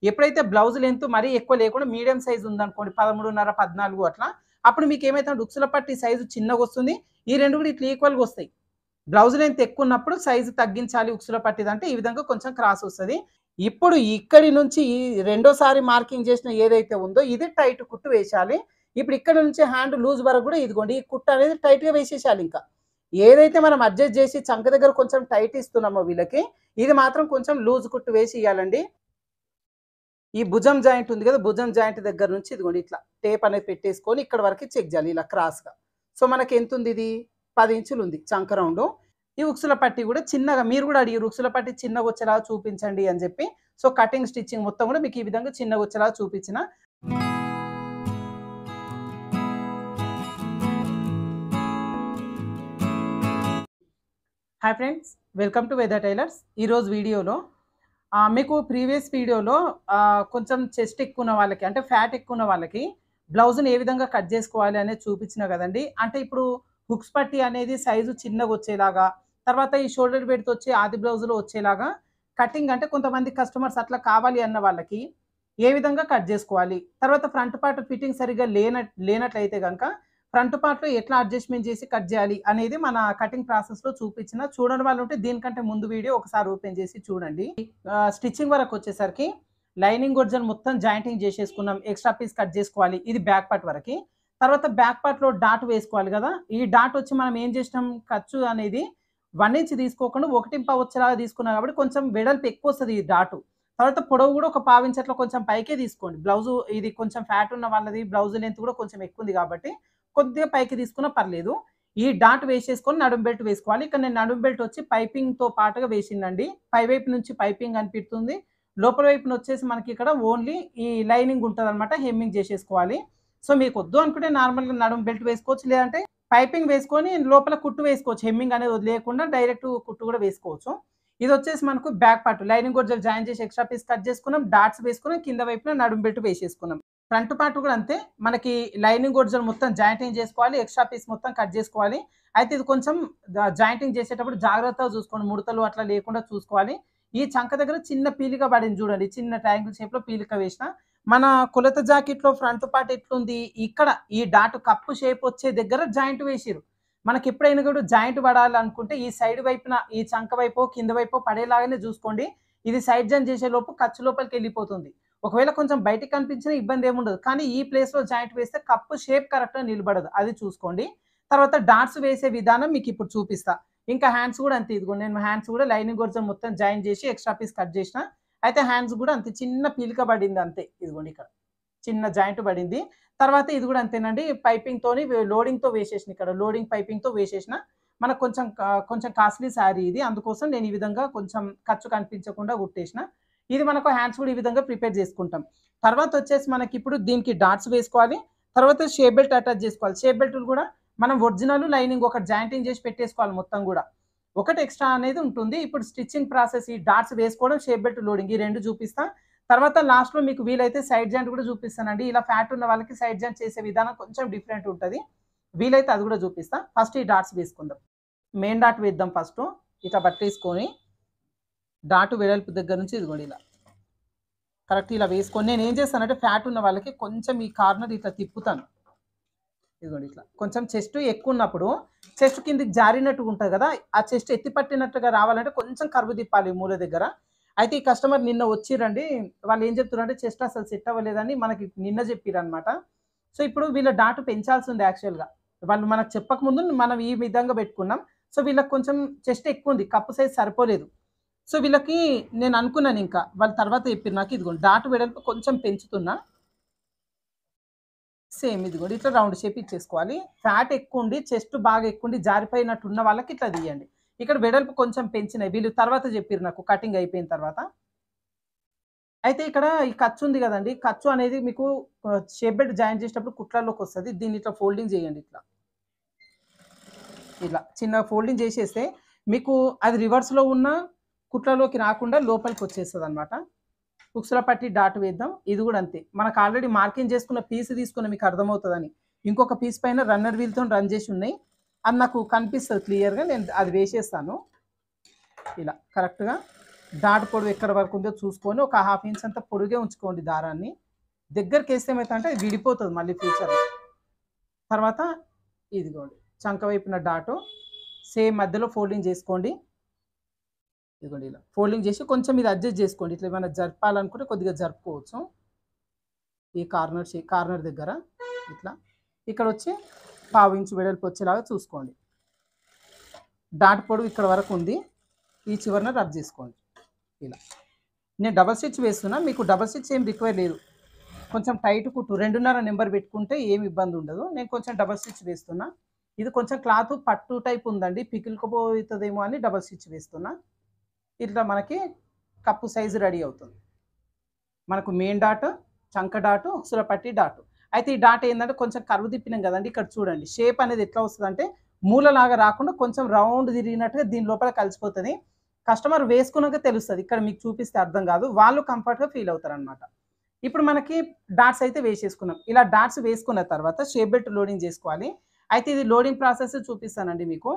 ఎప్పుడైతే blouse length మరీ ఎక్కువ లేకుండా మీడియం సైజ్ ఉందనుకోండి 13.5, 14 అట్లా అప్పుడు మీకు ఏమైతే ఉక్సుల పట్టి సైజు చిన్నగొస్తుంది. ఈ 2 కూడా ఇట్లా ఈక్వల్‌గా వస్తాయి. బ్లౌజ్ లెంత్ ఎక్కువ ఉన్నప్పుడు సైజు తగ్గించాలి ఉక్సుల పట్టిదంటే ఈ విధంగా కొంచెం క్రాస్ వస్తది. ఇప్పుడు ఇక్కడి నుంచి ఈ రెండోసారి మార్కింగ్ చేసిన ఏదైతే ఉందో ఇది టైట్ కుట్టు వేశాలి. ఇప్పుడు ఇక్కడ నుంచి హ్యాండ్ లూజ్ వరకు కూడా ఇదిగోండి ఈ కుట్టు అనేది టైట్‌గా వేసేసేయాలి ఇంకా. ఏదైతే మనం అడ్జస్ట్ చేసి చంక దగ్గర కొంచెం టైట్ ఇస్తున్నామో వీళ్ళకి ఇది మాత్రం కొంచెం లూజ్ కుట్టు వేసి ఇయ్యాలండి. ఈ భుజం జాయింట్ ఉంది కదా! భుజం జాయింట్ దగ్గర నుంచి ఇదిగోండి ఇట్లా టేప్ అనేది పెట్టేసుకొని ఇక్కడ వరకు చెక్ చేయాలి ఇలా క్రాస్‌గా. సో మనకి ఎంతుంది ఇది 10 ఇంచులు ఉంది చంక రౌండు. ఈ ఉక్సుల పట్టి కూడా చిన్నగా మీరు కూడా అడిగిర్రు ఉక్సుల పట్టి చిన్నగొచ్చేలాగా చూపించండి అని చెప్పి. సో కటింగ్ స్టిచ్చింగ్ మొత్తం కూడా మీకు ఈ విధంగా చిన్నగొచ్చేలాగా చూపించిన. Hi friends, welcome to weather tailors. ఈరోజు వీడియోలో మీకు ప్రీవియస్ వీడియోలో కొంచెం చెస్ట్ ఎక్కువ ఉన్న వాళ్ళకి అంటే ఫ్యాట్ ఎక్కువ ఉన్న వాళ్ళకి బ్లౌజ్ని ఏ విధంగా కట్ చేసుకోవాలి అనేది చూపించిన కదండి. అంటే ఇప్పుడు హుక్స్ పట్టి అనేది సైజు చిన్నగా వచ్చేలాగా తర్వాత ఈ షోల్డర్ బెడ్తో వచ్చే ఆది బ్లౌజులో వచ్చేలాగా కటింగ్ అంటే కొంతమంది కస్టమర్స్ అట్లా కావాలి అన్న వాళ్ళకి ఏ విధంగా కట్ చేసుకోవాలి, తర్వాత ఫ్రంట్ పార్ట్ ఫిట్టింగ్ సరిగ్గా లేనట్లయితే కనుక ఫ్రంట్ పార్ట్‌లో ఎట్లా అడ్జస్ట్‌మెంట్ చేసి కట్ చేయాలి అనేది మన కటింగ్ ప్రాసెస్‌లో చూపించిన. చూడని వాళ్ళు ఉంటే దీనికంటే ముందు వీడియో ఒకసారి ఓపెన్ చేసి చూడండి. స్టిచ్చింగ్ వరకు వచ్చేసరికి లైనింగ్ ఒరిజినల్ మొత్తం జాయింటింగ్ చేసేసుకున్నాం. ఎక్స్ట్రా పీస్ కట్ చేసుకోవాలి. ఇది బ్యాక్ పార్ట్ వరకి. తర్వాత బ్యాక్ పార్ట్‌లో డాట్ వేసుకోవాలి కదా! ఈ డాట్ వచ్చి మనం ఏం చేసినాం ఖర్చు అనేది 1 ఇంచ్ తీసుకోకుండా 1.5 వచ్చేలాగా తీసుకున్నాం కాబట్టి కొంచెం వెడల్పు ఎక్కువ వస్తది ఈ డాటు. తర్వాత పొడవు కూడా ఒక 1/2 ఇంచ్ అట్లా కొంచెం పైకే తీసుకోండి. బ్లౌజు ఇది కొంచెం ఫ్యాట్ ఉన్న వాళ్ళది బ్లౌజ్ లెంత్ కూడా కొంచెం ఎక్కువ ఉంది కాబట్టి కొద్దిగా పైకి తీసుకున్నా పర్లేదు. ఈ డాట్ వేసేసుకొని నడుం బెల్ట్ వేసుకోవాలి. ఇక్కడ నేను నడుం బెల్ట్ వచ్చి పైపింగ్‌తో పాటుగా వేసిందండి. పై వైపు నుంచి పైపింగ్ కనిపిస్తుంది. లోపల వైపున వచ్చేసి మనకి ఇక్కడ ఓన్లీ ఈ లైనింగ్ ఉంటదనమాట. హెమ్మింగ్ చేసేసుకోవాలి. సో మీకు వద్దు అనుకుంటే నార్మల్‌గా నడుం బెల్ట్ వేసుకోవచ్చు. లేదంటే పైపింగ్ వేసుకొని లోపల కుట్టు వేసుకోవచ్చు. హెమ్మింగ్ అనేది వదిలేయకుండా డైరెక్ట్ కుట్టు కూడా వేసుకోవచ్చు. ఇది వచ్చేసి మనకు బ్యాక్ పార్ట్ లైనింగ్ కూడా జాయిన్ చేసి ఎక్స్ట్రా పీస్ కట్ చేసుకున్నాం. డాట్స్ వేసుకున్నాం. కింద వైపున నడుం బెల్ట్ వేసేసుకున్నాం. ఫ్రంట్ పార్ట్ కూడా అంతే. మనకి లైనింగ్ ఒరిజినల్ మొత్తం జాయింటింగ్ చేసుకోవాలి. ఎక్స్ట్రా పీస్ మొత్తం కట్ చేసుకోవాలి. అయితే ఇది కొంచెం జాయింటింగ్ చేసేటప్పుడు జాగ్రత్తగా చూసుకోండి. ముడతలు అట్లా లేకుండా చూసుకోవాలి. ఈ చంక దగ్గర చిన్న పీలిక పడింది చూడండి. చిన్న ట్రయాంగిల్ షేప్‌లో పీలిక వేసిన. మన కొలత జాకెట్‌లో ఫ్రంట్ పార్ట్ ఎట్లుంది? ఇక్కడ ఈ డాట్ కప్పు షేప్ వచ్చే దగ్గర జాయింట్ వేసిర్రు. మనకి ఎప్పుడైనా కూడా జాయింట్ పడాలనుకుంటే ఈ సైడ్ వైపున ఈ చంక వైపో కింద వైపో పడేలాగానే చూసుకోండి. ఇది సైడ్ జాయిన్ చేసే లోపు ఖర్చు లోపలికి వెళ్ళిపోతుంది. ఒకవేళ కొంచెం బయటికి కనిపించినా ఇబ్బంది ఏముండదు. కానీ ఈ ప్లేస్‌లో జాయింట్ వేస్తే కప్పు షేప్ కరెక్ట్‌గా నిలబడదు. అది చూసుకోండి. తర్వాత డాట్స్ వేసే విధానం మీకు ఇప్పుడు చూపిస్తా. ఇంకా హ్యాండ్స్ కూడా అంతే. ఇదిగోండి నేను హ్యాండ్స్ కూడా లైనింగ్ ఒరిజినల్ మొత్తం జాయిన్ చేసి ఎక్స్ట్రా పీస్ కట్ చేసిన. అయితే హ్యాండ్స్ కూడా అంతే చిన్న పీలిక పడింది అంతే. ఇదిగోండి ఇక్కడ చిన్న జాయింట్ పడింది. తర్వాత ఇది కూడా అంతేనండి. పైపింగ్‌తోని లోడింగ్‌తో వేసేసిన ఇక్కడ. లోడింగ్ పైపింగ్‌తో వేసేసిన. మనకు కొంచెం కాస్ట్‌లీ శారీ ఇది. అందుకోసం నేను ఈ విధంగా కొంచెం ఖర్చు కనిపించకుండా కుట్టేసిన. ఇది మనకు హ్యాండ్స్ కూడా ఈ విధంగా ప్రిపేర్ చేసుకుంటాం. తర్వాత వచ్చేసి మనకి ఇప్పుడు దీనికి డాట్స్ వేసుకోవాలి. తర్వాత షేప్ బెల్ట్ అటాచ్ చేసుకోవాలి. షేప్ బెల్టులు కూడా మనం ఒరిజినల్ లైనింగ్ ఒకటి జాయింటింగ్ చేసి పెట్టేసుకోవాలి మొత్తం కూడా. ఒకటి ఎక్స్ట్రా అనేది ఉంటుంది. ఇప్పుడు స్టిచ్చింగ్ ప్రాసెస్ ఈ డాట్స్ వేసుకోవడం, షేప్ బెల్ట్ లోడింగ్ ఈ 2 చూపిస్తా. తర్వాత లాస్ట్‌లో మీకు వీలైతే సైడ్ జాయింట్ కూడా చూపిస్తానండి. ఇలా ఫ్యాట్ ఉన్న వాళ్ళకి సైడ్ జాయింట్ చేసే విధానం కొంచెం డిఫరెంట్ ఉంటది. వీలైతే అది కూడా చూపిస్తా. ఫస్ట్ ఈ డాట్స్ వేసుకుందాం. మెయిన్ డాట్ వేద్దాం ఫస్టు. ఇట్లా పట్టేసుకొని డాటు వెడల్పు దగ్గర నుంచి ఇదిగోండి ఇలా కరెక్ట్ ఇలా వేసుకొని నేనేం చేస్తానంటే ఫ్యాట్ ఉన్న వాళ్ళకి కొంచెం ఈ కార్నర్ ఇట్లా తిప్పుతాను. ఇదిగోండి ఇట్లా కొంచెం చెస్ట్ ఎక్కువ ఉన్నప్పుడు చెస్ట్ కిందికి జారినట్టుగా ఉంటుంది కదా! ఆ చెస్ట్ ఎత్తి పట్టినట్టుగా రావాలంటే కొంచెం కర్వ్ తిప్పాలి మూల దగ్గర. అయితే ఈ కస్టమర్ నిన్న వచ్చిర్రండి. వాళ్ళు ఏం చెప్తున్నారంటే చెస్ట్ అసలు సెట్ అవ్వలేదని మనకి నిన్న చెప్పిరనమాట. సో ఇప్పుడు వీళ్ళ డాటు పెంచాల్సి ఉంది యాక్చువల్‌గా. వాళ్ళు మనకు చెప్పకముందు మనం ఈ విధంగా పెట్టుకున్నాం. సో వీళ్ళకి కొంచెం చెస్ట్ ఎక్కువ ఉంది. కప్పు సైజ్ సరిపోలేదు. సో వీళ్ళకి నేను అనుకున్నాను ఇంకా. వాళ్ళు తర్వాత చెప్పిర్రు నాకు ఇదిగోండి డాటు వెడల్పు కొంచెం పెంచుతున్నా. సేమ్ ఇదిగోండి ఇట్లా రౌండ్ షేప్ ఇచ్చేసుకోవాలి. ఫ్యాట్ ఎక్కువుండి చెస్ట్ బాగా ఎక్కువుండి జారిపోయినట్టు ఉన్న వాళ్ళకి ఇట్లా తీయండి. ఇక్కడ వెడల్పు కొంచెం పెంచినాయి. వీళ్ళు తర్వాత చెప్పిర్రు నాకు కటింగ్ అయిపోయిన తర్వాత. అయితే ఇక్కడ ఈ ఖర్చు ఉంది కదండీ! ఖర్చు అనేది మీకు షేప్ బెల్ట్ జాయిన్ చేసేటప్పుడు కుట్లలోకి వస్తది. దీన్ని ఇట్లా ఫోల్డింగ్ చేయండి ఇట్లా. ఇలా చిన్నగా ఫోల్డింగ్ చేసేస్తే మీకు అది రివర్స్‌లో ఉన్న కుట్లలోకి రాకుండా లోపలికి వచ్చేస్తదనమాట. ఉక్సుల పట్టి డాట్ వేద్దాం. ఇది కూడా అంతే. మనకు ఆల్రెడీ మార్కింగ్ చేసుకున్న పీస్ తీసుకున్న మీకు అర్థమవుతదని. ఇంకొక పీస్ పైన రన్నర్ వీల్‌తోని రన్ చేసి ఉన్నాయి. అది నాకు కనిపిస్తది క్లియర్‌గా. నేను అది వేసేస్తాను. ఇలా కరెక్ట్‌గా డాట్ పొడవు ఎక్కడ వరకు ఉందో చూసుకొని ఒక 1/2 ఇంచ్ అంత పొడుగే ఉంచుకోండి దారాన్ని. దగ్గరికి వేస్తే ఏమవుతుందంటే అది విడిపోతుంది మళ్ళీ ఫ్యూచర్లో. తర్వాత ఇదిగోండి చంక వైపున డాటు సేమ్ మధ్యలో ఫోల్డింగ్ చేసుకోండి. ఇదిగోండి ఇలా ఫోల్డింగ్ చేసి కొంచెం ఇది అడ్జస్ట్ చేసుకోండి. ఇట్లా ఏమైనా జరపాలనుకుంటే కొద్దిగా జరుపుకోవచ్చు. ఈ కార్నర్ దగ్గర ఇట్లా ఇక్కడ వచ్చి 1/2 ఇంచ్ వెడల్పు వచ్చేలాగా చూసుకోండి. డాట్ పొడవు ఇక్కడ వరకు ఉంది. ఈ చివరన రబ్ చేసుకోండి. ఇలా నేను డబల్ స్టిచ్ వేస్తున్నా, మీకు డబల్ స్టిచ్ ఏం రిక్వైర్ లేదు. కొంచెం టైట్ కుట్టు 2.5 నెంబర్ పెట్టుకుంటే ఏమి ఇబ్బంది ఉండదు. నేను కొంచెం డబల్ స్టిచ్ వేస్తున్నా. ఇది కొంచెం క్లాత్ పట్టు టైప్ ఉందండి, పికిల్కపోతుందేమో అని డబల్ స్టిచ్ వేస్తున్నా. ఇట్లా మనకి కప్పు సైజు రెడీ అవుతుంది. మనకు మెయిన్ డాట్, చంక డాటు, ఉక్సుల పట్టి డాటు. అయితే ఈ డాట్ ఏంటంటే కొంచెం కరువు తిప్పినాం కదండి, ఇక్కడ చూడండి షేప్ అనేది ఎట్లా వస్తుందంటే మూలలాగా రాకుండా కొంచెం రౌండ్ తిరిగినట్టుగా దీని లోపల కలిసిపోతుంది. కస్టమర్ వేసుకున్నాక తెలుస్తుంది, ఇక్కడ మీకు చూపిస్తే అర్థం కాదు, వాళ్ళు కంఫర్ట్గా ఫీల్ అవుతారు అనమాట. ఇప్పుడు మనకి డాట్స్ అయితే వేసేసుకున్నాం. ఇలా డాట్స్ వేసుకున్న తర్వాత షేప్ బెల్ట్ లోడింగ్ చేసుకోవాలి. అయితే ఇది లోడింగ్ ప్రాసెస్ చూపిస్తానండి మీకు.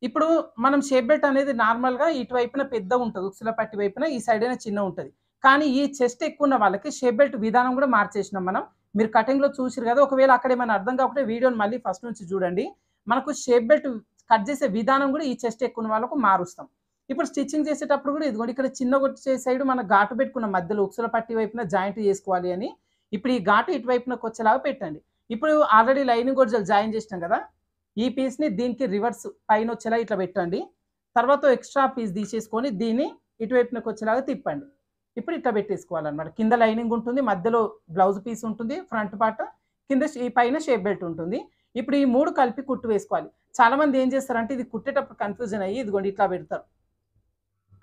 ఇప్పుడు మనం షేప్ బెల్ట్ అనేది నార్మల్గా ఇటువైపున పెద్ద ఉంటుంది, ఉక్సుల పట్టి వైపున ఈ సైడ్ అయినా చిన్న ఉంటుంది. కానీ ఈ చెస్ట్ ఎక్కువ ఉన్న వాళ్ళకి షేప్ బెల్ట్ విధానం కూడా మార్చేసినాం మనం. మీరు కటింగ్లో చూసిరు కదా, ఒకవేళ అక్కడ ఏమైనా అర్థం కాకపోతే వీడియోని మళ్ళీ ఫస్ట్ నుంచి చూడండి. మనకు షేప్ బెల్ట్ కట్ చేసే విధానం కూడా ఈ చెస్ట్ ఎక్కువ ఉన్న వాళ్ళకు మారుస్తాం. ఇప్పుడు స్టిచ్చింగ్ చేసేటప్పుడు కూడా ఇదిగోండి ఇక్కడ చిన్న వచ్చే సైడ్ మన ఘాటు పెట్టుకున్న మధ్యలో ఉక్సుల పట్టి వైపున జాయింట్ చేసుకోవాలి అని. ఇప్పుడు ఈ ఘాటు ఇటువైపునకు వచ్చేలాగా పెట్టండి. ఇప్పుడు ఆల్రెడీ లైనింగ్ గొడ్జలు జాయిన్ చేసినాం కదా, ఈ పీస్ని దీనికి రివర్స్ పైన వచ్చేలా ఇట్లా పెట్టండి. తర్వాత ఎక్స్ట్రా పీస్ తీసేసుకొని దీన్ని ఇటువైపునకు వచ్చేలాగా తిప్పండి. ఇప్పుడు ఇట్లా పెట్టేసుకోవాలన్నమాట. కింద లైనింగ్ ఉంటుంది, మధ్యలో బ్లౌజ్ పీస్ ఉంటుంది, ఫ్రంట్ పార్ట్, కింద ఈ పైన షేప్ బెల్ట్ ఉంటుంది. ఇప్పుడు ఈ 3 కలిపి కుట్టు వేసుకోవాలి. చాలామంది ఏం చేస్తారంటే ఇది కుట్టేటప్పుడు కన్ఫ్యూజన్ అయ్యి ఇదిగోండి ఇట్లా పెడతారు.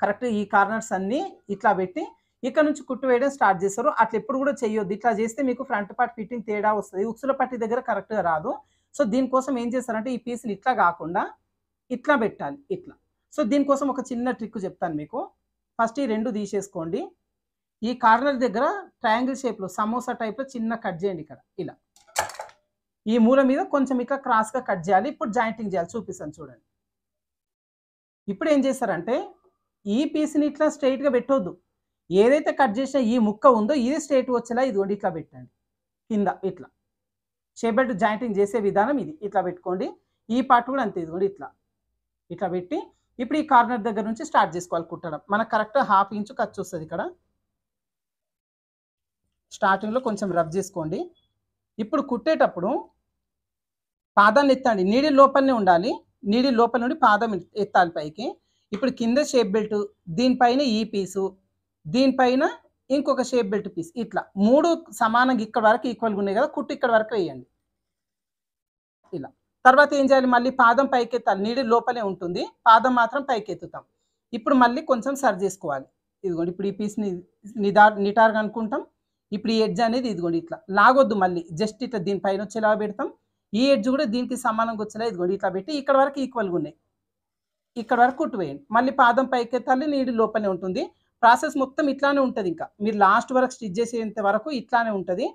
కరెక్ట్ ఈ కార్నర్స్ అన్నీ ఇట్లా పెట్టి ఇక్కడ నుంచి కుట్టు వేయడం స్టార్ట్ చేస్తారు. అట్లా ఎప్పుడు కూడా చేయొద్దు. ఇట్లా చేస్తే మీకు ఫ్రంట్ పార్ట్ ఫిట్టింగ్ తేడా వస్తుంది, ఉక్సుల పట్టి దగ్గర కరెక్ట్గా రాదు. సో దీనికోసం ఏం చేస్తారంటే ఈ పీస్ని ఇట్లా కాకుండా ఇట్లా పెట్టాలి, ఇట్లా. సో దీనికోసం ఒక చిన్న ట్రిక్ చెప్తాను మీకు. ఫస్ట్ ఈ 2 తీసేసుకోండి. ఈ కార్నర్ దగ్గర ట్రయాంగిల్ షేప్లో సమోసా టైప్లో చిన్న కట్ చేయండి ఇక్కడ ఇలా. ఈ మూల మీద కొంచెం ఇట్లా క్రాస్గా కట్ చేయాలి. ఇప్పుడు జాయింటింగ్ చేయాలి, చూపిస్తాను చూడండి. ఇప్పుడు ఏం చేస్తారంటే ఈ పీస్ని ఇట్లా స్ట్రైట్గా పెట్టొద్దు. ఏదైతే కట్ చేసిన ఈ ముక్క ఉందో ఇది స్ట్రైట్ వచ్చేలా ఇదిగోండి ఇట్లా పెట్టండి. కింద ఇట్లా షేప్ బెల్ట్ జాయింటింగ్ చేసే విధానం ఇది. ఇట్లా పెట్టుకోండి. ఈ పార్ట్ కూడా అంతే, ఇదిగోండి ఇట్లా ఇట్లా పెట్టి ఇప్పుడు ఈ కార్నర్ దగ్గర నుంచి స్టార్ట్ చేసుకోవాలి కుట్టడం. మనకు కరెక్ట్ 1/2 ఇంచ్ ఖర్చు వస్తుంది ఇక్కడ. స్టార్టింగ్లో కొంచెం రబ్ చేసుకోండి. ఇప్పుడు కుట్టేటప్పుడు పాదాన్ని ఎత్తండి, నీడి లోపలనే ఉండాలి. నీడి లోపల నుండి పాదం ఎత్తాలి పైకి. ఇప్పుడు కింద షేప్ బెల్ట్, దీనిపైన ఈ పీసు, దీనిపైన ఇంకొక షేప్ బెల్ట్ పీస్, ఇట్లా 3 సమానంగా ఇక్కడ వరకు ఈక్వల్గా ఉన్నాయి కదా, కుట్టు ఇక్కడ వరకు వేయండి ఇలా. తర్వాత ఏం చేయాలి, మళ్ళీ పాదం పైకి ఎత్తాలి. నీడి లోపలే ఉంటుంది, పాదం మాత్రం పైకి ఎత్తుతాం. ఇప్పుడు మళ్ళీ కొంచెం సరి చేసుకోవాలి. ఇదిగోండి ఇప్పుడు ఈ పీస్ని నిటారుగా అనుకుంటాం. ఇప్పుడు ఈ ఎడ్జ్ అనేది ఇదిగోండి ఇట్లా లాగొద్దు, మళ్ళీ జస్ట్ ఇట్లా దీనిపైన వచ్చేలా పెడతాం. ఈ ఎడ్జ్ కూడా దీనికి సమానంగా వచ్చేలా ఇదిగోండి ఇట్లా పెట్టి ఇక్కడ వరకు ఈక్వల్గా ఉన్నాయి, ఇక్కడ వరకు కుట్టు వేయండి. మళ్ళీ పాదం పైకి ఎత్తాలి, నీడి లోపలే ఉంటుంది. ప్రాసెస్ మొత్తం ఇట్లానే ఉంటుంది. ఇంకా మీరు లాస్ట్ వరకు స్టిచ్ చేసేంత వరకు ఇట్లానే ఉంటుంది.